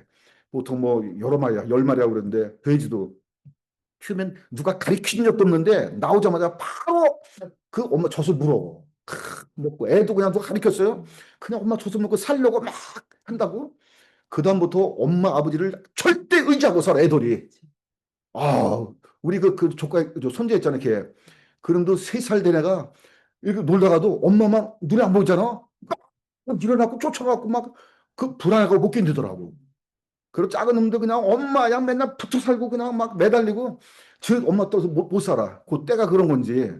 보통 뭐 여러 마리야 10마리라고 그러는데 돼지도 키우면 누가 가르친 적도 없는데 나오자마자 바로 그 엄마 젖을 물어 먹고 애도 그냥 누가 가르쳤어요. 그냥 엄마 젖을 먹고 살려고 막 한다고. 그다음부터 엄마 아버지를 절대 의지하고 살아 애들이. 아, 우리 그 조카, 손자 있잖아, 걔. 그런데 3살 된 애가 이렇게 놀다가도 엄마만 눈에 안 보이잖아? 막 일어나고 쫓아가고 막 그 불안해가 못 견디더라고. 그리고 작은 놈도 그냥 엄마야 맨날 붙어 살고 그냥 막 매달리고 저 엄마 떠서 못 살아. 그 때가 그런 건지.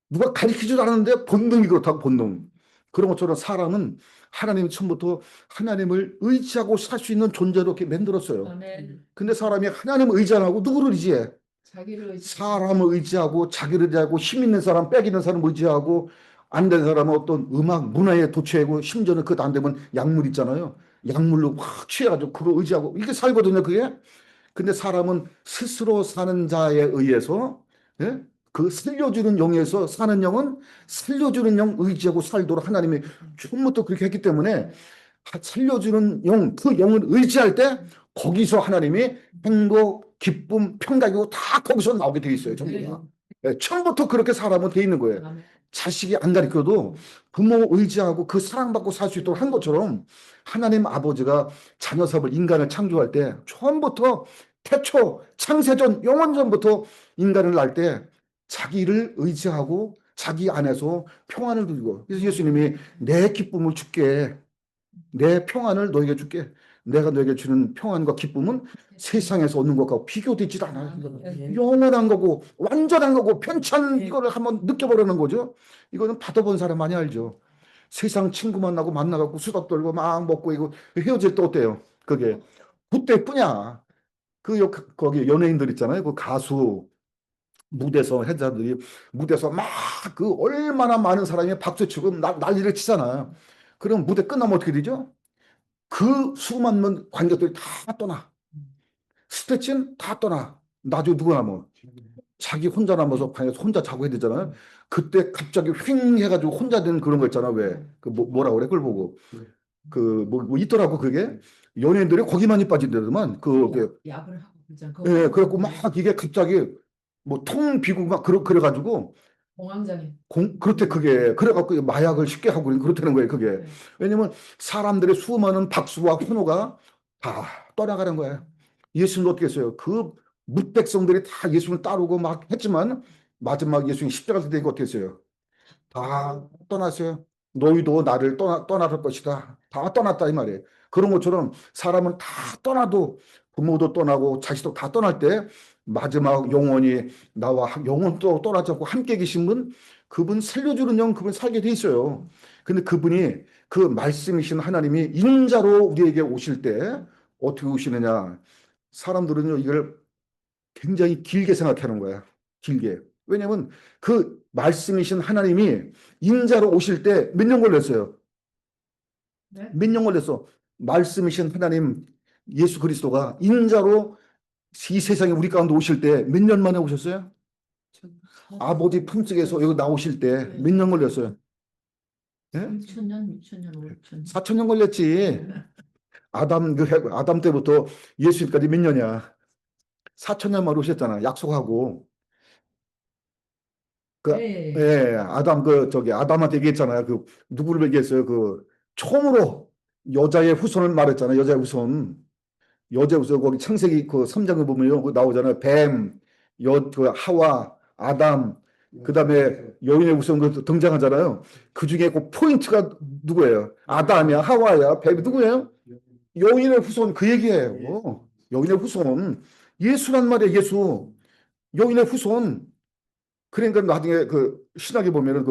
누가 가르치지도 않았는데 본능이 그렇다고 본능. 그런 것처럼 사람은 하나님 처음부터 하나님을 의지하고 살 수 있는 존재로 이렇게 만들었어요. 아멘. 근데 사람이 하나님을 의지 안 하고 누구를 의지해? 자기를 의지. 사람을 의지하고 자기를 의지하고 힘 있는 사람, 빽 있는 사람 의지하고 안 되는 사람은 어떤 음악, 문화에 도취하고 심지어는 그것도 안 되면 약물 있잖아요. 약물로 확 취해가지고 그거 의지하고 이렇게 살거든요, 그게. 근데 사람은 스스로 사는 자에 의해서 예? 그 살려주는 영에서 사는 영은 살려주는 영 의지하고 살도록 하나님이 처음부터 그렇게 했기 때문에 살려주는 영, 그 영을 의지할 때 거기서 하나님이 행복, 기쁨, 평강이고 다 거기서 나오게 돼 있어요. 전부 다. 처음부터 그렇게 살아면 돼 있는 거예요. 아멘. 자식이 안 가르쳐도 부모 의지하고 그 사랑받고 살 수 있도록 한 것처럼 하나님 아버지가 자녀 사업을 인간을 창조할 때 처음부터 태초 창세전 영원전부터 인간을 낳을 때 자기를 의지하고 자기 안에서 평안을 누리고 그래서 예수님이 내 기쁨을 줄게 내 평안을 너에게 줄게 내가 너에게 주는 평안과 기쁨은 세상에서 얻는 것과 비교되지 않아. 영원한 거고 완전한 거고 편찬 이거를 한번 느껴보려는 거죠. 이거는 받아본 사람 많이 알죠. 세상 친구 만나고 만나갖고 수다 떨고 막 먹고 이거 헤어질 때 어때요? 그게 그때뿐이야. 거기 연예인들 있잖아요. 그 가수 무대에서 회자들이 무대에서 막 그 얼마나 많은 사람이 박수치고 난리를 치잖아요. 그럼 무대 끝나면 어떻게 되죠? 그 수많은 관객들이 다 떠나. 스태친 다 떠나. 나중에 누구 남아? 자기 혼자 남아서 방에서 혼자 자고 해야 되잖아요. 그때 갑자기 휙 해가지고 혼자 되는 그런 거 있잖아. 왜? 뭐라 그래? 그걸 보고. 뭐 있더라고, 그게. 연예인들이 거기만이 빠진다더만. 약을 하고 그러잖아. 예, 그래갖고 막 이게 갑자기 뭐 통 비고 막 그래가지고 공황장애. 그렇대, 그게. 그래갖고 마약을 쉽게 하고 그렇다는 거예요, 그게. 왜냐면 사람들의 수많은 박수와 환호가 다 떠나가는 거예요. 예수님도 어떻게 했어요? 그 뭇백성들이 다 예수님을 따르고 막 했지만 마지막 예수님 십자가에서 되니까 어떻게 했어요? 다 떠났어요. 너희도 나를 떠날 것이다. 다 떠났다 이 말이에요. 그런 것처럼 사람은 다 떠나도 부모도 떠나고 자식도 다 떠날 때 마지막 영원히 나와 영원도 떠나지 않고 함께 계신 분 그분 살려주는 영 그분 살게 돼 있어요. 근데 그분이 그 말씀이신 하나님이 인자로 우리에게 오실 때 어떻게 오시느냐. 사람들은요 이걸 굉장히 길게 생각하는 거야. 길게. 왜냐면 그 말씀이신 하나님이 인자로 오실 때 몇 년 걸렸어요? 네? 몇 년 걸렸어? 말씀이신 하나님 예수 그리스도가 인자로 이 세상에 우리 가운데 오실 때 몇 년 만에 오셨어요? 아버지 품속에서 여기 나오실 때 몇 년 걸렸어요? 예? 6천년, 6천년, 5천년. 4천년 걸렸지. 아담 때부터 예수님까지 몇 년이야? 4천년 만에 오셨잖아. 약속하고. 네. 아담한테 얘기했잖아요. 누구를 얘기했어요? 처음으로 여자의 후손을 말했잖아요. 여자의 후손, 거기 창세기 3장에 보면요. 나오잖아요. 하와, 아담, 그 다음에 여인의 후손 등장하잖아요. 그 중에 그 포인트가 누구예요? 아담이야, 하와야, 뱀이 누구예요? 여인의 후손 그 얘기예요. 여인의 후손. 예수란 말이에요, 예수. 여인의 후손. 그러니까 나중에 신학에 보면은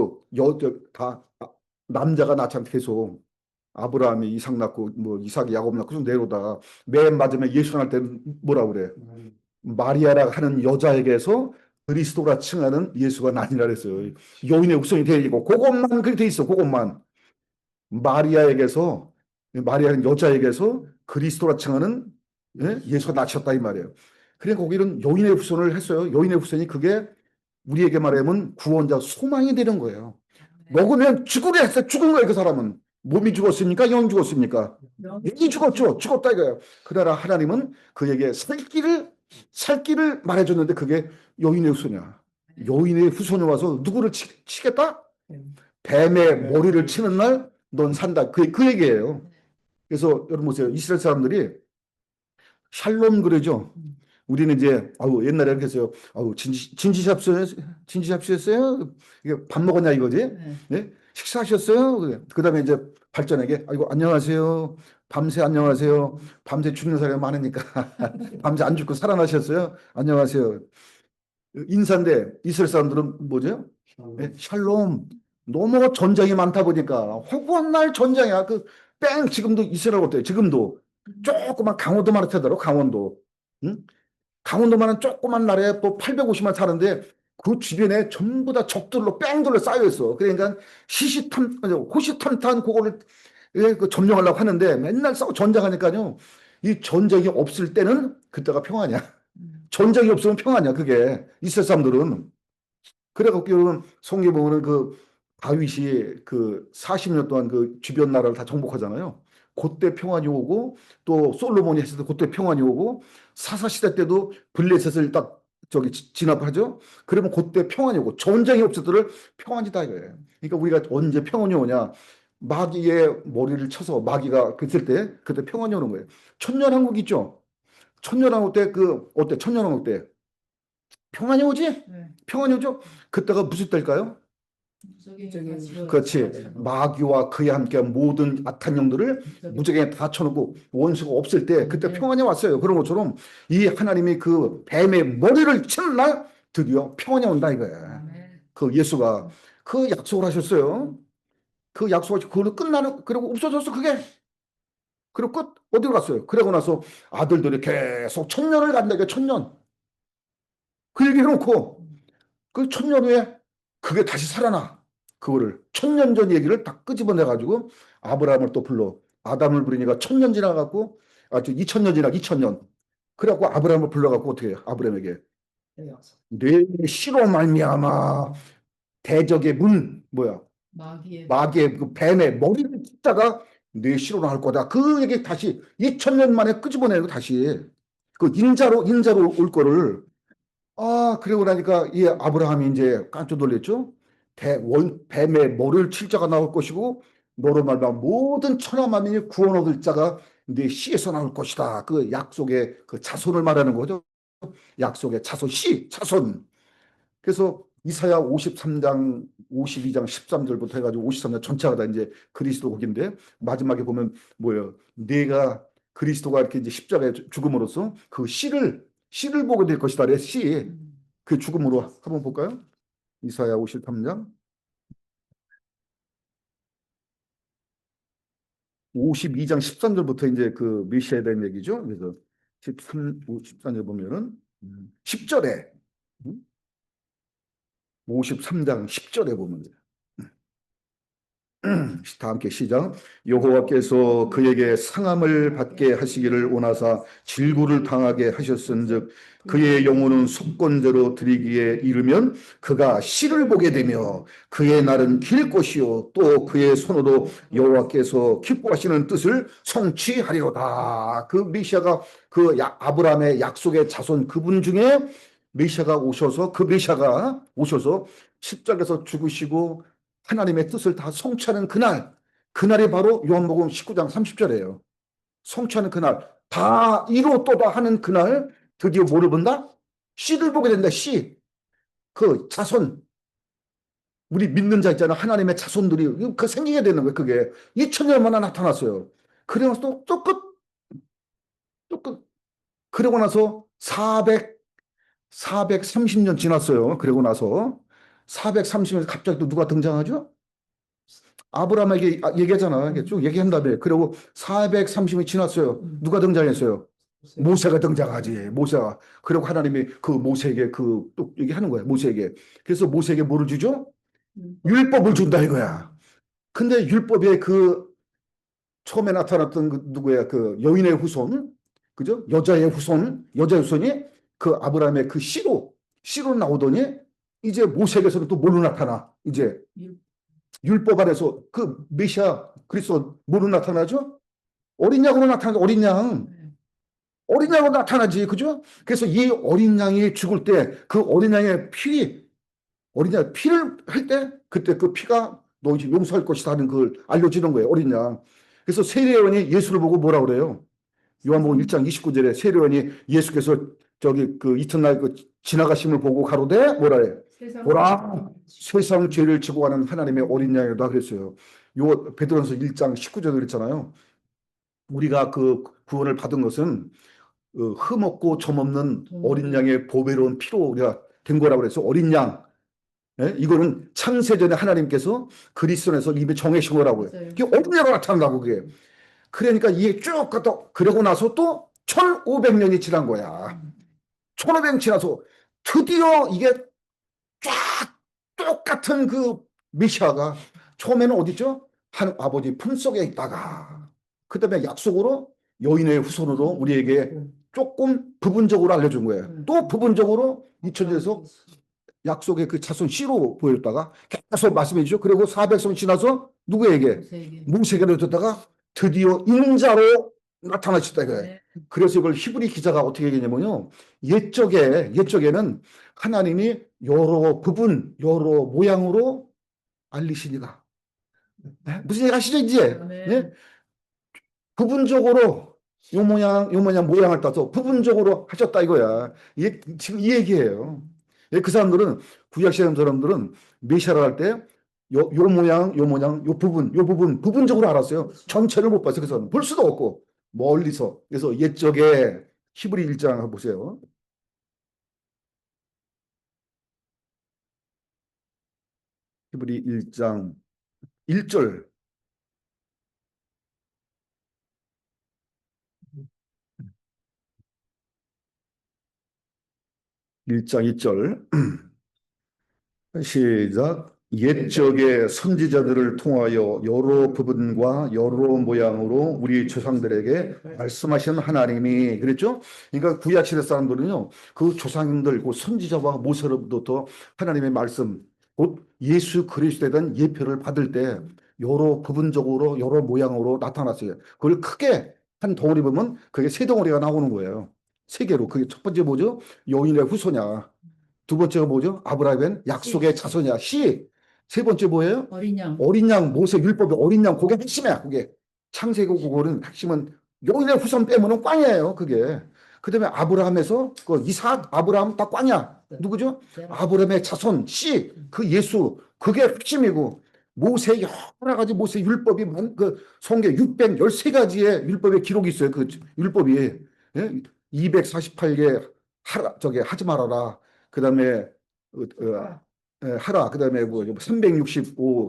남자가 낳지 않게 계속 아브라함이 이삭 낳고 뭐 이삭이 야곱 낳고 좀 내려오다가 맨 마지막에 예수 낳을 때는 뭐라 그래? 마리아라 하는 여자에게서 그리스도라 칭하는 예수가 나니라 그랬어요. 여인의 후손이 되고 그것만 그렇게 돼 있어. 그것만 마리아는 여자에게서 그리스도라 칭하는 예수가 낳으셨다 이 말이에요. 그러니까 거기는 여인의 후손을 했어요. 여인의 후손이 그게 우리에게 말하면 구원자 소망이 되는 거예요. 먹으면 죽으려 했어. 죽은 거예요. 그 사람은. 몸이 죽었습니까? 영이 죽었습니까? 영이 죽었죠. 죽었다 이거예요. 그러나 하나님은 그에게 살 길을 말해줬는데 그게 여인의 후손이야. 여인의 후손이 와서 누구를 치겠다? 뱀의 머리를 치는 날 넌 산다. 그 얘기예요. 그래서 여러분 보세요. 이스라엘 사람들이 샬롬 그러죠. 우리는 이제 옛날에 이렇게 했어요. 진지잡수였어요? 이게 밥 먹었냐 이거지? 네. 예? 식사하셨어요? 그다음에 이제 발전에게 안녕하세요. 밤새 안녕하세요. 밤새 죽는 사람이 많으니까 밤새 안 죽고 살아나셨어요? 안녕하세요. 인사인데 이스라엘 사람들은 뭐죠? 샬롬. 너무 전쟁이 많다 보니까 허구한 날 전쟁이야. 지금도 이스라엘 어때요? 지금도 조그만 강원도만 하더라도 강원도. 응? 강원도만한 조그만 나라에 또 850만 사는데 그 주변에 전부 다 적들로 뺑돌로 쌓여 있어. 그러니까 호시탐탐 그거를 점령하려고 하는데 맨날 싸워 전쟁하니까요. 이 전쟁이 없을 때는 그때가 평안이야. 전쟁이 없으면 평안이야. 그게 이스라엘 사람들은. 그래갖고 성경 보면은 다윗이 40년 동안 그 주변 나라를 다 정복하잖아요. 그때 평안이 오고 또 솔로몬이 했을 때 그때 평안이 오고 사사시대 때도 블레셋을 딱 저기 진압하죠. 그러면 그때 평안이 오고 전쟁이 없어도 평안이다 이거예요. 그러니까 우리가 언제 평안이 오냐? 마귀의 머리를 쳐서 마귀가 그랬을 때 그때 평안이 오는 거예요. 천년왕국 있죠. 천년왕국 때 그 어때? 천년왕국 때 평안이 오지? 네. 평안이 오죠? 그때가 무슨 때일까요? 무적이 저기 다 지워졌어요. 그렇지. 마귀와 그에 함께한 모든 악한 영들을 무적에 다 쳐놓고 원수가 없을 때 그때 네. 평안이 왔어요. 그런 것처럼 이 하나님이 그 뱀의 머리를 치는 날 드디어 평안이 온다 이거야. 네. 그 예수가 그 약속을 하셨어요. 그 약속을 그걸로 끝나는 그리고 없어졌어 그게. 그리고 끝 어디로 갔어요? 그러고 나서 아들들이 계속 천년을 간다 이게 천년. 그 얘기 해놓고 그 천년 후에 그게 다시 살아나. 그거를 천년 전 얘기를 다 끄집어내 가지고 아브라함을 또 불러. 아담을 부르니까 천년 지나갖고 아주 2000년 지나 2000년. 그래갖고 아브라함을 불러갖고 어떻게 해요? 아브라함에게 내 씨로 말미암아 대적의 문 뭐야? 마귀의 마귀의 그 뱀의 머리를 찢다가 내 씨로 나올 거다. 그 얘기 다시 2000년 만에 끄집어내고 다시 그 인자로 올 거를 그러고 나니까 이 아브라함이 이제 깜짝 놀랐죠. 뱀의 머리를 칠 자가 나올 것이고 너로 말미암아 모든 천하 만민이 구원 얻을 자가 네 씨에서 나올 것이다. 그 약속의 그 자손을 말하는 거죠. 약속의 자손 자손. 그래서 이사야 53장, 52장 13절부터 해가지고 53장 전체가 다 이제 그리스도 곡인데 마지막에 보면 뭐예요? 내가 그리스도가 이렇게 이제 십자가에 죽음으로써 그 씨를 보게 될 것이다. 그래 씨. 그 죽음으로 한번 볼까요? 이사야 53장 52장 13절부터 이제 그 메시아에 대한 얘기죠. 그래서 13절 보면은 10절에 53장 10절에 보면 돼요. 다 함께 시작. 여호와께서 그에게 상함을 받게 하시기를 원하사 질구를 당하게 하셨은즉 그의 영혼은 속건제로 드리기에 이르면 그가 씨를 보게 되며 그의 날은 길 것이요 또 그의 손으로 여호와께서 기뻐하시는 뜻을 성취하리로다. 그 메시아가 그 아브라함의 약속의 자손 그분 중에 메시아가 오셔서 그 메시아가 오셔서 십자가에서 죽으시고 하나님의 뜻을 다 성취하는 그날이 바로 요한복음 19장 30절이에요. 성취하는 그날, 다 이루었도다 하는 그날, 드디어 뭐를 본다? 씨를 보게 된다, 씨. 그 자손, 우리 믿는 자 있잖아. 하나님의 자손들이 그 생기게 되는 거예요. 그게 2000년 만에 나타났어요. 그러고 또 끝, 또 끝. 그러고 나서 430년 지났어요. 그러고 나서 430년 갑자기 또 누가 등장하죠? 아브라함에게 얘기하잖아. 쭉 얘기한 다음에. 그리고 430이 지났어요. 누가 등장했어요? 모세가 등장하지. 모세가. 그리고 하나님이 그 모세에게 또 얘기하는 거야. 모세에게. 그래서 모세에게 뭐를 주죠? 율법을 준다 이거야. 근데 율법에 그 처음에 나타났던 그 누구야? 그 여인의 후손. 그죠? 여자의 후손이 그 아브라함의 그 씨로 나오더니 이제 모세에게서는 또 뭘로 나타나? 이제 율법 안에서 그 메시아 그리스도 뭐로 나타나죠? 어린 양으로 나타나죠. 어린 양으로 나타나지. 그죠? 그래서 이 어린 양이 죽을 때 그 어린 양의 어린 양 피를 할 때 그때 그 피가 너 이제 용서할 것이다 하는 걸 알려주는 거예요. 어린 양. 그래서 세례요한이 예수를 보고 뭐라 그래요? 요한복음 1장 29절에 세례요한이 예수께서 저기 그 이튿날 그 지나가심을 보고 가로되 뭐라 해? 보라 세상 죄를 지고 가는 하나님의 어린 양이다 그랬어요. 요 베드로전서 1장 19절에 그랬잖아요. 우리가 그 구원을 받은 것은 흠없고 점없는 어린 양의 보배로운 피로 우리가 된 거라고 그래서 어린 양. 예? 이거는 창세전에 하나님께서 그리스도에서 이미 정해신 거라고요. 그게 어린 양으로 나타난다고 그게. 그러니까 이게 쭉 갔다 그러고 나서 또 1500년이 지난 거야. 1500년 지나서 드디어 이게 쫙 똑같은 그 메시아가 처음에는 어디죠? 한 아버지 품속에 있다가 그 다음에 약속으로 여인의 후손으로 우리에게 조금 부분적으로 알려준 거예요. 또 부분적으로 2000년에서 약속의 그 자손 씨로 보였다가 계속 말씀해 주죠. 그리고 400성 지나서 누구에게? 모세에게 줬다가 드디어 인자로 나타나셨다 이거예요. 네. 그래서 이걸 히브리 기자가 어떻게 얘기냐면요. 옛적에는 하나님이 여러 부분, 여러 모양으로 알리시니가. 네? 무슨 얘기 아시죠, 이제? 네. 네? 부분적으로 요 모양, 모양을 따서 부분적으로 하셨다 이거야. 지금 이 얘기예요. 예, 그 사람들은, 구약시대 사람들은 메시아를 할 때, 요 모양, 요 부분, 부분적으로 알았어요. 전체를 못 봤어요. 그래서 볼 수도 없고, 멀리서. 그래서 옛적에 히브리 1장 보세요. 히브리 1장 1절. 1장 2절. 시작. 옛적의 선지자들을 통하여 여러 부분과 여러 모양으로 우리 조상들에게 말씀하신 하나님이 그랬죠? 그러니까 구약시대 사람들은요, 그 조상들, 그 선지자와 모세로부터 하나님의 말씀, 곧 예수 그리스도에 대한 예표를 받을 때 여러 부분적으로 여러 모양으로 나타났어요. 그걸 크게 한 덩어리 보면 그게 세 덩어리가 나오는 거예요. 세 개로. 그게 첫 번째 뭐죠? 여인의 후손이야. 두 번째가 뭐죠? 아브라함은 약속의 자손이야. 씨. 세 번째 뭐예요? 어린 양. 어린 양, 모세 율법의 어린 양. 그게 핵심이야. 그게. 창세기 그거는 핵심은 여인의 후손 빼면은 꽝이에요. 그게. 그 다음에 아브라함에서 그 이삭, 아브라함 다 꽝이야. 누구죠? 아브라함의 자손, 씨. 그 예수. 그게 핵심이고. 모세 여러 가지 모세 율법이 그 성경 613가지의 율법의 기록이 있어요. 그 율법이. 예? 248개 하지 말아라. 그 다음에 하라. 그 다음에 뭐 365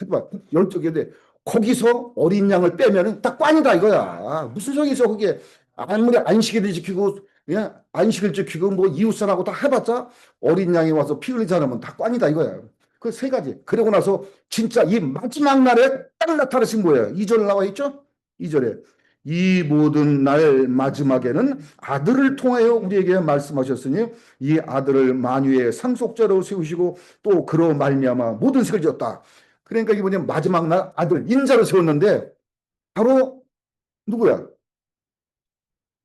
해봐. 12개인데 거기서 어린 양을 빼면은 딱 꽝이다 이거야. 무슨 소리 있어 그게. 아무리 안식일을 지키고 예? 안식을 지키고 뭐 이웃사람하고 다 해봤자 어린 양이 와서 피 흘리지 않으면 다 꽝이다 이거야. 그 세 가지. 그러고 나서 진짜 이 마지막 날에 딱 나타나신 거예요. 2절 나와 있죠? 2절에 이 모든 날 마지막에는 아들을 통하여 우리에게 말씀하셨으니 이 아들을 만유의 상속자로 세우시고 또 그로 말미암아 모든 세를 지었다. 그러니까 이번에 마지막 날 아들 인자로 세웠는데 바로 누구야?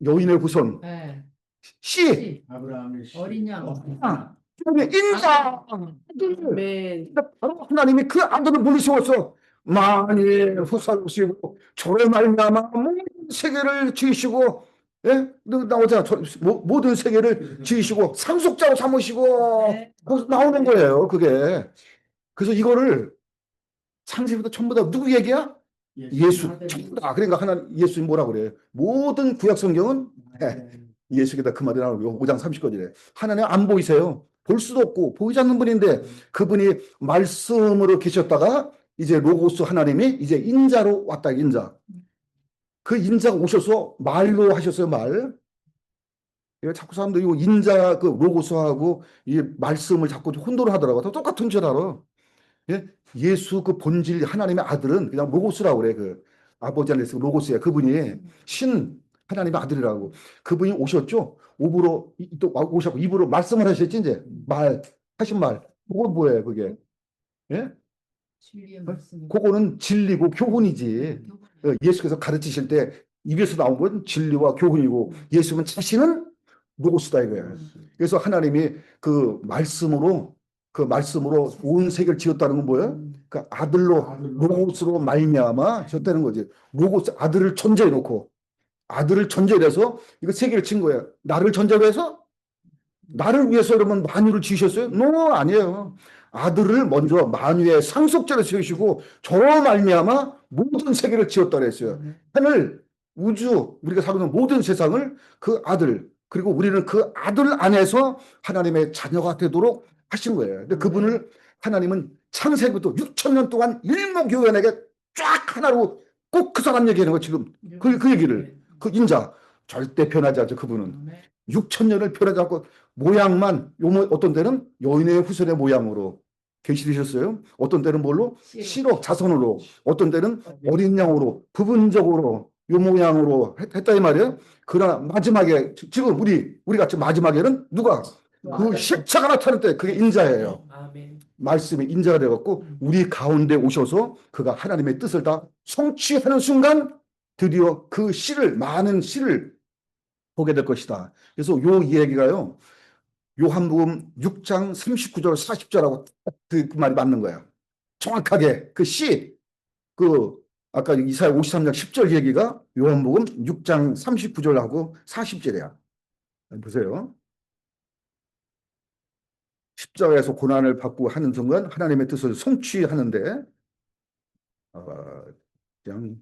여인의 후손 네. 씨. 아브라함의 씨. 어린 양. 인자. 네. 바로 하나님이 그 아들을 물리세워서 만일 후사시고 저를 말미암아 모든 세계를 지으시고 예? 나오잖아. 모든 세계를 지으시고 상속자로 삼으시고 네. 거기서 나오는 거예요. 그게. 그래서 이거를 창세기부터 전부 다 누구 얘기야? 예수. 전부 다. 그러니까 하나님 예수님 뭐라 그래? 모든 구약 성경은 예수께다 그 말이 나오고 5장 30절에 하나님 안 보이세요. 볼 수도 없고 보이지 않는 분인데 그분이 말씀으로 계셨다가 이제 로고스 하나님이 이제 인자로 왔다. 인자. 그 인자가 오셔서 말로 하셨어요. 말. 자꾸 사람들이 이 인자 그 로고스하고 이 말씀을 자꾸 혼돈을 하더라고. 다 똑같은 줄 알아. 예? 예수 그 본질 하나님의 아들은 그냥 로고스라고 그래. 그 아버지 안에서 로고스야. 그분이 신 하나님의 아들이라고. 그분이 오셨죠. 오브로 또 오셨고 입으로 말씀을 하셨지 이제 말 하신 말. 그거 뭐예요 그게? 예? 진리의 말씀. 그거는 진리고 교훈이지. 예수께서 가르치실 때 입에서 나온 건 진리와 교훈이고 예수는 자신은 로고스다 이거야. 그래서 하나님이 그 말씀으로 온 세계를 지었다는 건 뭐야? 그 아들로 로고스로 말미암아 졌다는 거지. 로고스 아들을 존재해 놓고 아들을 존재해 서 이거 세계를 친 거야. 나를 존재로 해서 나를 위해서 그러면 만유를 지으셨어요? 노, 아니에요. 아들을 먼저 만유의 상속자로 세우시고 저로 말미암아 모든 세계를 지었다 그랬어요. 하늘, 우주, 우리가 살고 있는 모든 세상을 그 아들, 그리고 우리는 그 아들 안에서 하나님의 자녀가 되도록 하신 거예요. 근데 그분을 하나님은 창세기부터 6,000년 동안 일목요연하게 쫙 하나로 꼭 그 사람 얘기하는 거 지금 그 얘기를 그 인자 절대 변하지 않죠. 그분은 6,000년을 변하지 않고 모양만 어떤 때는 여인의 후손의 모양으로 계시되셨어요. 어떤 때는 뭘로? 씨로 자손으로, 어떤 때는 어린 양으로 부분적으로 요 모양으로 했다 이 말이에요. 그러나 마지막에 지금 우리 같이 마지막에는 누가 그 십자가 나타날 때 그게 인자예요. 아멘. 말씀이 인자가 되었고 우리 가운데 오셔서 그가 하나님의 뜻을 다 성취하는 순간 드디어 그 씨를 많은 씨를 보게 될 것이다. 그래서 요 이야기가요. 요한복음 6장 39절 40절하고 그 말이 맞는 거야. 정확하게 그 씨, 그 아까 이사야 53장 10절 얘기가 요한복음 6장 39절하고 40절이야. 보세요. 십자가에서 고난을 받고 하는 순간 하나님의 뜻을 성취하는데 그냥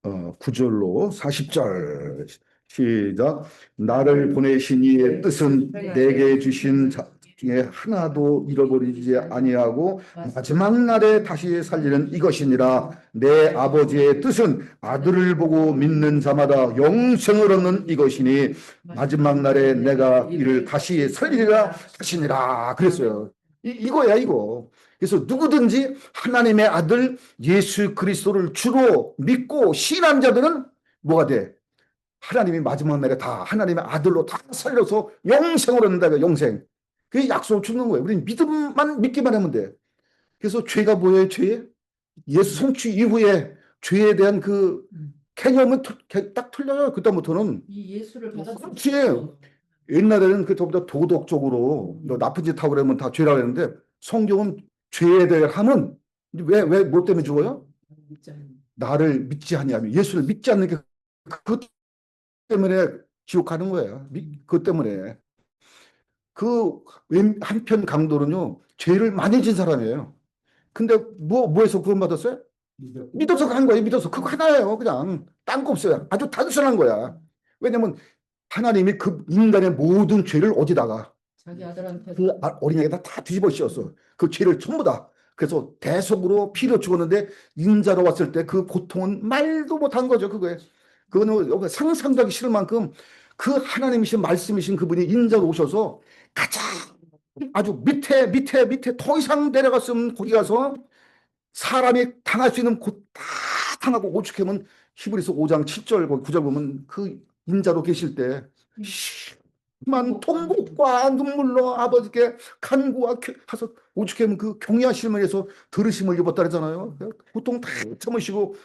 39절로 40절 시작. 나를 보내신 이의 뜻은 내게 주신 자 중에 하나도 잃어버리지 아니하고 마지막 날에 다시 살리는 이것이니라. 내 아버지의 뜻은 아들을 보고 믿는 자마다 영생을 얻는 이것이니 마지막 날에 내가 이를 다시 살리리라 하시니라. 그랬어요. 이거야 이거. 그래서 누구든지 하나님의 아들 예수 그리스도를 주로 믿고 신한 자들은 뭐가 돼? 하나님이 마지막 날에 다 하나님의 아들로 다 살려서 영생을 얻는다. 영생. 그게 약속을 주는 거예요. 우리는 믿음만 믿기만 하면 돼. 그래서 죄가 뭐예요? 죄? 예수 성취 이후에 죄에 대한 그 개념은 딱 틀려요. 그다음부터는. 이 예수를 그렇지. 받았죠. 옛날에는 그보다 도덕적으로 너 나쁜 짓 하고 그러면 다 죄라고 했는데 성경은 죄에 대해 함은 왜 뭐 때문에 죽어요? 나를 믿지 아니하면 예수를 믿지 않는 게 그것 때문에 지옥 가는 거예요. 그것 때문에. 그 한편 강도는요 죄를 많이 진 사람이에요. 근데 뭐해서 구원받았어요? 믿어서 간 거예요. 믿어서 그거 하나예요. 그냥 딴 거 없어요. 아주 단순한 거야. 왜냐면 하나님이 그 인간의 모든 죄를 어디다가 자기 아들한테 그 어린아이에다 다 뒤집어 씌웠어. 그 죄를 전부 다. 그래서 대속으로 피로 죽었는데 인자로 왔을 때 그 고통은 말도 못한 거죠. 그거에. 그거는 상상도 하기 싫을 만큼 그 하나님이신 말씀이신 그분이 인자로 오셔서 가장 아주 밑에 더 이상 내려갔으면 거기 가서 사람이 당할 수 있는 곳 다 당하고 오죽하면 히브리서 5장 7절 9절 보면 그 인자로 계실 때 만 통곡과 눈물로 아버지께 간구와 하서 오죽하면 그 경외하심을 해서 들으심을 입었다 그러잖아요. 보통 다 참으시고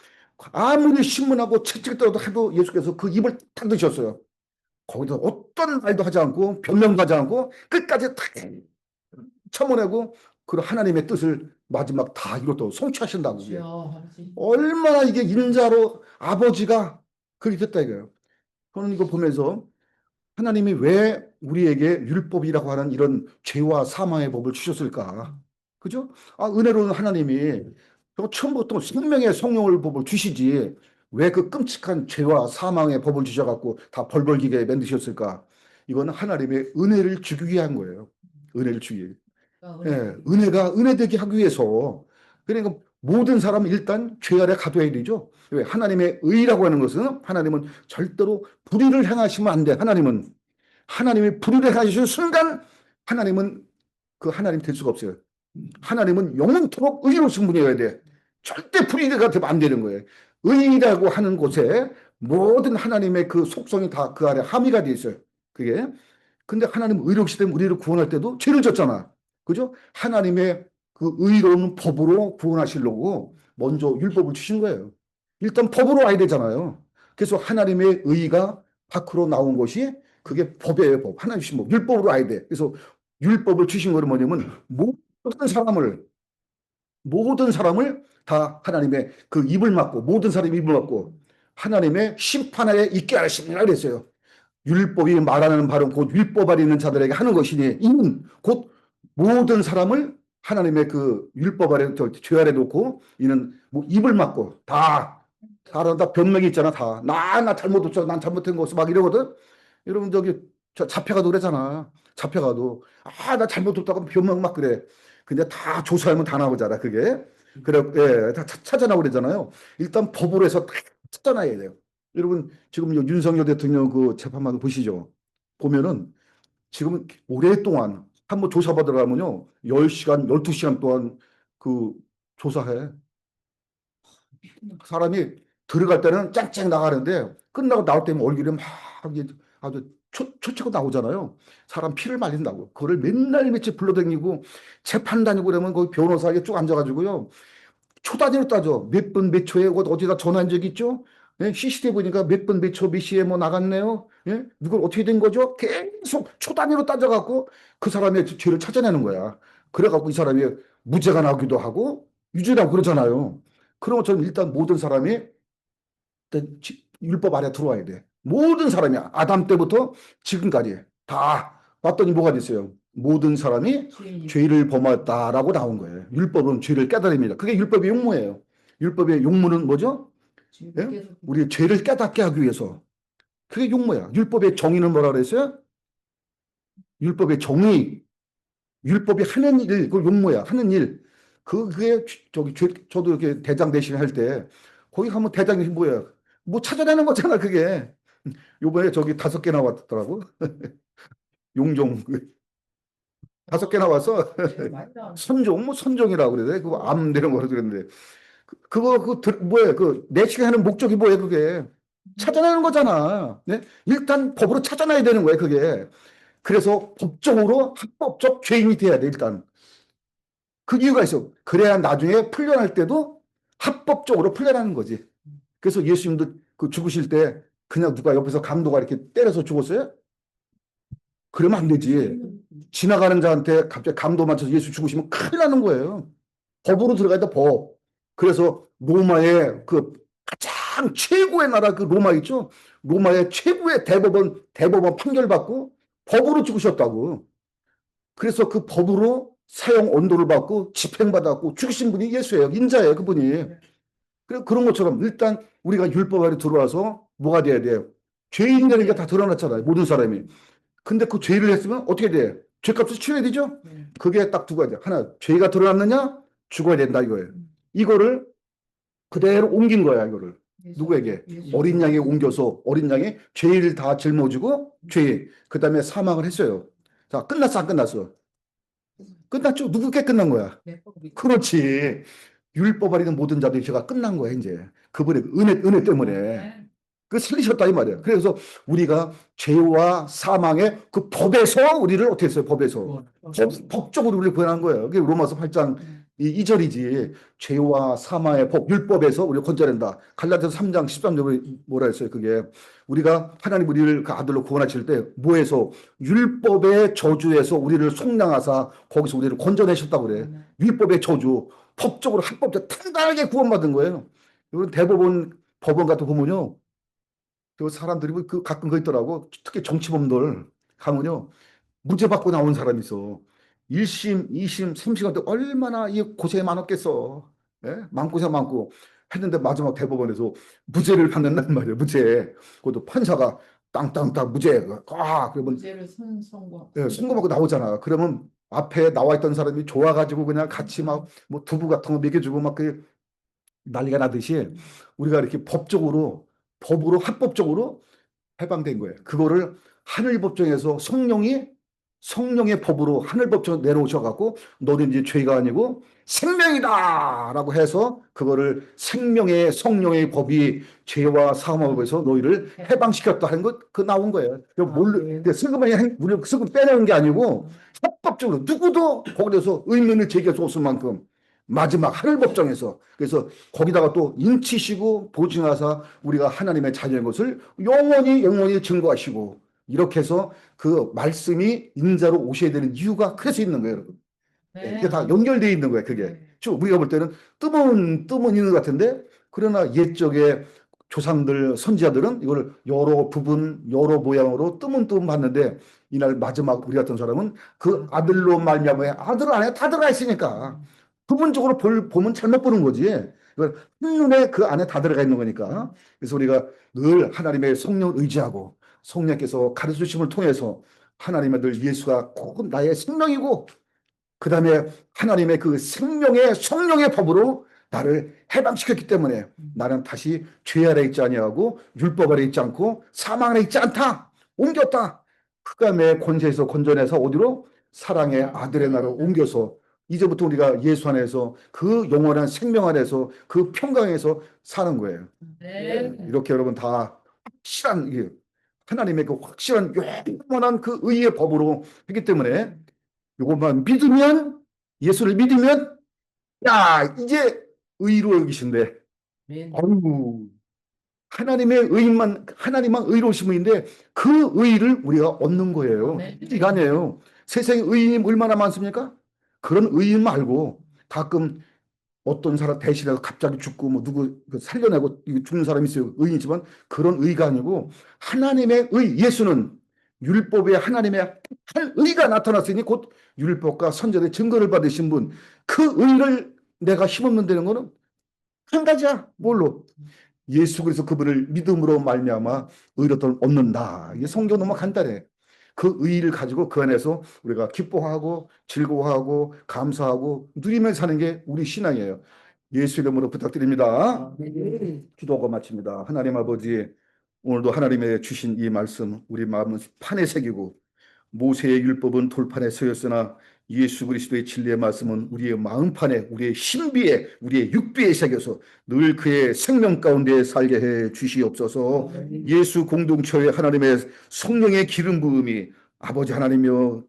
아무리 신문하고 채찍더라도 해도 예수께서 그 입을 탁 드셨어요. 거기서 어떤 말도 하지 않고 변명도 하지 않고 끝까지 다 참아내고 그 하나님의 뜻을 마지막 다 이것도 성취하신다고. 얼마나 이게 인자로 아버지가 그렇게 됐다 이거예요. 저는 이거 보면서 하나님이 왜 우리에게 율법이라고 하는 이런 죄와 사망의 법을 주셨을까? 그죠? 은혜로운 하나님이 처음부터 생명의 성령을 법을 주시지 왜 그 끔찍한 죄와 사망의 법을 주셔갖고 다 벌벌기게 만드셨을까? 이건 하나님의 은혜를 주기 위한 거예요. 은혜를 주기 위해. 예, 은혜가 은혜되게 하기 위해서. 그러니까 모든 사람은 일단 죄 아래 가둬야 되죠. 왜? 하나님의 의라고 하는 것은 하나님은 절대로 불의를 행하시면 안 돼. 하나님이 불의를 행하시는 순간 하나님은 그 하나님 될 수가 없어요. 하나님은 영원토록 의로우신 분이어야 돼. 절대 불의가 되면 안 되는 거예요. 의라고 하는 곳에 모든 하나님의 그 속성이 다 그 안에 함의가 돼 있어요. 그게. 근데 하나님 의로우시 때문에 우리를 구원할 때도 죄를 졌잖아. 그죠? 하나님의 그 의로운 법으로 구원하시려고 먼저 율법을 주신 거예요. 일단 법으로 와야 되잖아요. 그래서 하나님의 의가 밖으로 나온 것이 그게 법이에요, 법. 하나님 주신 법. 율법으로 와야 돼. 그래서 율법을 주신 거는 뭐냐면 모든 사람을 다 하나님의 그 입을 막고 모든 사람의 입을 막고 하나님의 심판 아래 있게 하시니라 그랬어요. 율법이 말하는 바로 곧 율법 아래 있는 자들에게 하는 것이니 이는 곧 모든 사람을 하나님의 그 율법 아래 죄 아래 놓고 이는 뭐 입을 막고 다 변명이 있잖아. 나 잘못했어. 난 잘못한 거 없어. 막 이러거든. 여러분 저기 잡혀가도 그러잖아. 잡혀가도 나 잘못했다고 변명 막 그래. 근데 다 조사하면 다 나오잖아. 그게. 그래, 예, 다 찾아나오고 그러잖아요. 일단 법으로 해서 다 찾아놔야 돼요. 여러분 지금 윤석열 대통령 그 재판만 보시죠. 보면은 지금 오랫동안 한번 조사받으러 가면요. 10시간, 12시간 동안 그 조사해. 사람이 들어갈 때는 짱짱 나가는데 끝나고 나올 때면 얼굴이 막 이게 아주 초치고 나오잖아요. 사람 피를 말린다고. 그거를 맨날 며칠 불러다니고 재판 다니고 그러면 거기 변호사에 쭉 앉아가지고요. 초 단위로 따져. 몇 분 몇 초에 어디다 전화한 적 있죠? 예? CCTV 보니까 몇 분 몇 초 몇 시에 뭐 나갔네요. 예? 누굴 어떻게 된 거죠? 계속 초 단위로 따져갖고 그 사람의 죄를 찾아내는 거야. 그래갖고 이 사람이 무죄가 나오기도 하고 유죄라고 그러잖아요. 그런 것처럼 일단 모든 사람이 일단 율법 아래 들어와야 돼. 모든 사람이 아담 때부터 지금까지 다 봤더니 뭐가 됐어요? 모든 사람이 주인이 죄를 범했다라고 나온 거예요. 율법은 죄를 깨달음이다. 그게 율법의 용무예요. 율법의 용무는 뭐죠? 주인이 예? 계속 우리 죄를 깨닫게 하기 위해서. 그게 용무야. 율법의 정의는 뭐라 그랬어요? 율법의 정의, 율법이 하는 일, 그 용무야. 하는 일. 그게 저도 이렇게 대장 대신 할 때 거기 가면 대장이 뭐야? 뭐 찾아내는 거잖아, 그게. 요번에 저기 5개 나왔더라고. 용종 5개 나와서 제일 많이 나오는 선종 뭐 선종이라고 그래야 돼. 그거 암 내는 거라 그랬는데 그거 뭐야? 그 내치게 하는 목적이 뭐야? 그게 찾아내는 거잖아. 네? 일단 법으로 찾아내야 되는 거야, 그게. 그래서 법적으로 합법적 죄인이 돼야 돼, 일단. 그 이유가 있어. 그래야 나중에 풀려날 때도 합법적으로 풀려나는 거지. 그래서 예수님도 그 죽으실 때 그냥 누가 옆에서 강도가 이렇게 때려서 죽었어요? 그러면 안 되지. 지나가는 자한테 갑자기 강도 맞춰서 예수 죽으시면 큰일 나는 거예요. 법으로 들어가야 돼, 법. 그래서 로마의 그 가장 최고의 나라 그 로마 있죠? 로마의 최고의 대법원 판결받고 법으로 죽으셨다고. 그래서 그 법으로 사형 언도를 받고 집행받았고 죽으신 분이 예수예요. 인자예요, 그분이. 그런 것처럼 일단 우리가 율법 아래 들어와서 뭐가 돼야 돼요? 죄인이라는 게 다 드러났잖아요. 모든 사람이. 근데 그 죄를 했으면 어떻게 돼? 죄값을 치러야 되죠? 네. 그게 딱 두 가지. 하나, 죄가 드러났느냐? 죽어야 된다 이거예요. 이거를 그대로 옮긴 거야, 이거를. 누구에게? 어린 양에 옮겨서 어린 양이 죄를 다 짊어지고 죄, 그 다음에 사망을 했어요. 자, 끝났어, 안 끝났어? 끝났죠? 누구께 끝난 거야? 그렇지. 율법 아래는 모든 자들이 죄가 끝난 거야, 이제. 그분의 은혜 때문에. 그 살리셨다 이 말이에요. 그래서 우리가 죄와 사망의 그 법에서 우리를 어떻게 했어요? 법에서. 법적으로 우리를 구원한 거예요. 그게 로마서 8장 2절이지. 죄와 사망의 법, 율법에서 우리를 건져낸다. 갈라디아서 3장 13절에 뭐라 했어요? 그게 우리가 하나님 우리를 그 아들로 구원하실 때 뭐에서 율법의 저주에서 우리를 속량하사 거기서 우리를 건져내셨다고 그래. 율법의 저주, 법적으로 합법적 탄탄하게 구원받은 거예요. 이건 대법원 법원 같은 거 보면요. 그 사람들이 그 가끔 그 있더라고. 특히 정치범들 가면요. 무죄 받고 나온 사람이 있어. 1심, 2심, 3심 때 얼마나 이 고생이 많았겠어. 예? 마음고생 많고 했는데 마지막 대법원에서 무죄를 받는단 말이에요. 무죄. 그것도 판사가 땅땅땅 무죄. 그러면 무죄를 선고. 예, 선고받고 나오잖아. 그러면 앞에 나와 있던 사람이 좋아가지고 그냥 같이 막 뭐 두부 같은 거 먹여주고 막 그 난리가 나듯이 우리가 이렇게 법으로 합법적으로 해방된 거예요. 그거를 하늘 법정에서 성령의 법으로 하늘 법정 내려오셔갖고 너는 이제 죄가 아니고 생명이다라고 해서 그거를 생명의 성령의 법이 죄와 사망법에서 너희를 해방시켰다 하는 것 그 나온 거예요. 슬그머니 우리 슬금 빼내는 게 아니고 합법적으로 누구도 거기서 의문을 제기할 수 없을 만큼 마지막 하늘 법정에서 그래서 거기다가 또 인치시고 보증하사 우리가 하나님의 자녀인 것을 영원히 증거하시고 이렇게 해서 그 말씀이 인자로 오셔야 되는 이유가 그래서 있는 거예요, 여러분. 이게 다 연결되어 있는 거예요, 그게. 즉 우리가 볼 때는 뜸은 있는 것 같은데 그러나 옛적의 조상들, 선지자들은 이걸 여러 부분, 여러 모양으로 뜸은 봤는데 이날 마지막 우리 같은 사람은 그 아들로 말미암아 아들 안에 다 들어가 있으니까 부분적으로 보면 잘못 보는 거지. 이걸 한눈에 그 안에 다 들어가 있는 거니까. 그래서 우리가 늘 하나님의 성령을 의지하고 성령께서 가르쳐 주심을 통해서 하나님의 늘 예수가 꼭 나의 생명이고 그 다음에 하나님의 그 생명의 성령의 법으로 나를 해방시켰기 때문에 나는 다시 죄 아래 있지 아니하고 율법 아래 있지 않고 사망 아래 있지 않다. 옮겼다. 흑암의 권세에서 건져내서 어디로? 사랑의 아들의 나라로 옮겨서 이제부터 우리가 예수 안에서 그 영원한 생명 안에서 그 평강에서 사는 거예요. 네. 이렇게 여러분 다 확실한 이게 하나님의 그 확실한 영원한 그 의의 법으로 했기 때문에 이것만 믿으면 예수를 믿으면 야 이제 의로 여기신대. 네. 아유 하나님의 의만 하나님만 의로우신 분인데 그 의를 우리가 얻는 거예요. 네. 이게 아니에요. 세상에 의인이 얼마나 많습니까? 그런 의인 말고 가끔 어떤 사람 대신해서 갑자기 죽고 뭐 누구 살려내고 죽는 사람이 있어요. 의인이지만 그런 의가 아니고 하나님의 의 예수는 율법에 하나님의 할 의가 나타났으니 곧 율법과 선전의 증거를 받으신 분 그 의를 내가 힘없는 되는 거는 한 가지야. 뭘로? 예수 그리스도 그분을 믿음으로 말미암아 의롭다를 얻는다. 이게 성경 너무 간단해. 그 의의를 가지고 그 안에서 우리가 기뻐하고 즐거워하고 감사하고 누리며 사는 게 우리 신앙이에요. 예수 이름으로 부탁드립니다. 기도하고 마칩니다. 하나님 아버지, 오늘도 하나님의 주신 이 말씀 우리 마음은 판에 새기고 모세의 율법은 돌판에 서였으나 예수 그리스도의 진리의 말씀은 우리의 마음판에, 우리의 신비에, 우리의 육비에 새겨서 늘 그의 생명 가운데 살게 해 주시옵소서. 예수 공동체의 하나님의 성령의 기름 부음이 아버지 하나님이여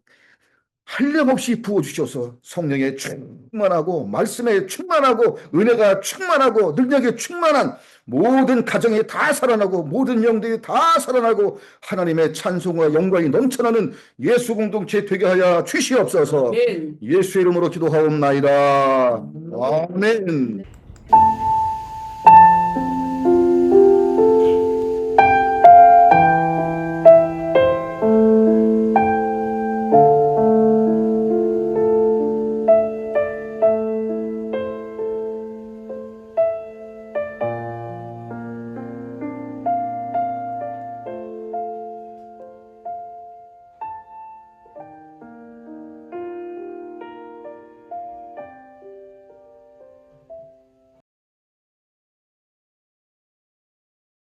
한량없이 부어주셔서 성령에 충만하고 말씀에 충만하고 은혜가 충만하고 능력에 충만한 모든 가정이 다 살아나고 모든 영들이 다 살아나고 하나님의 찬송과 영광이 넘쳐나는 예수 공동체 되게 하여 주시옵소서. 예수 이름으로 기도하옵나이다. 아멘.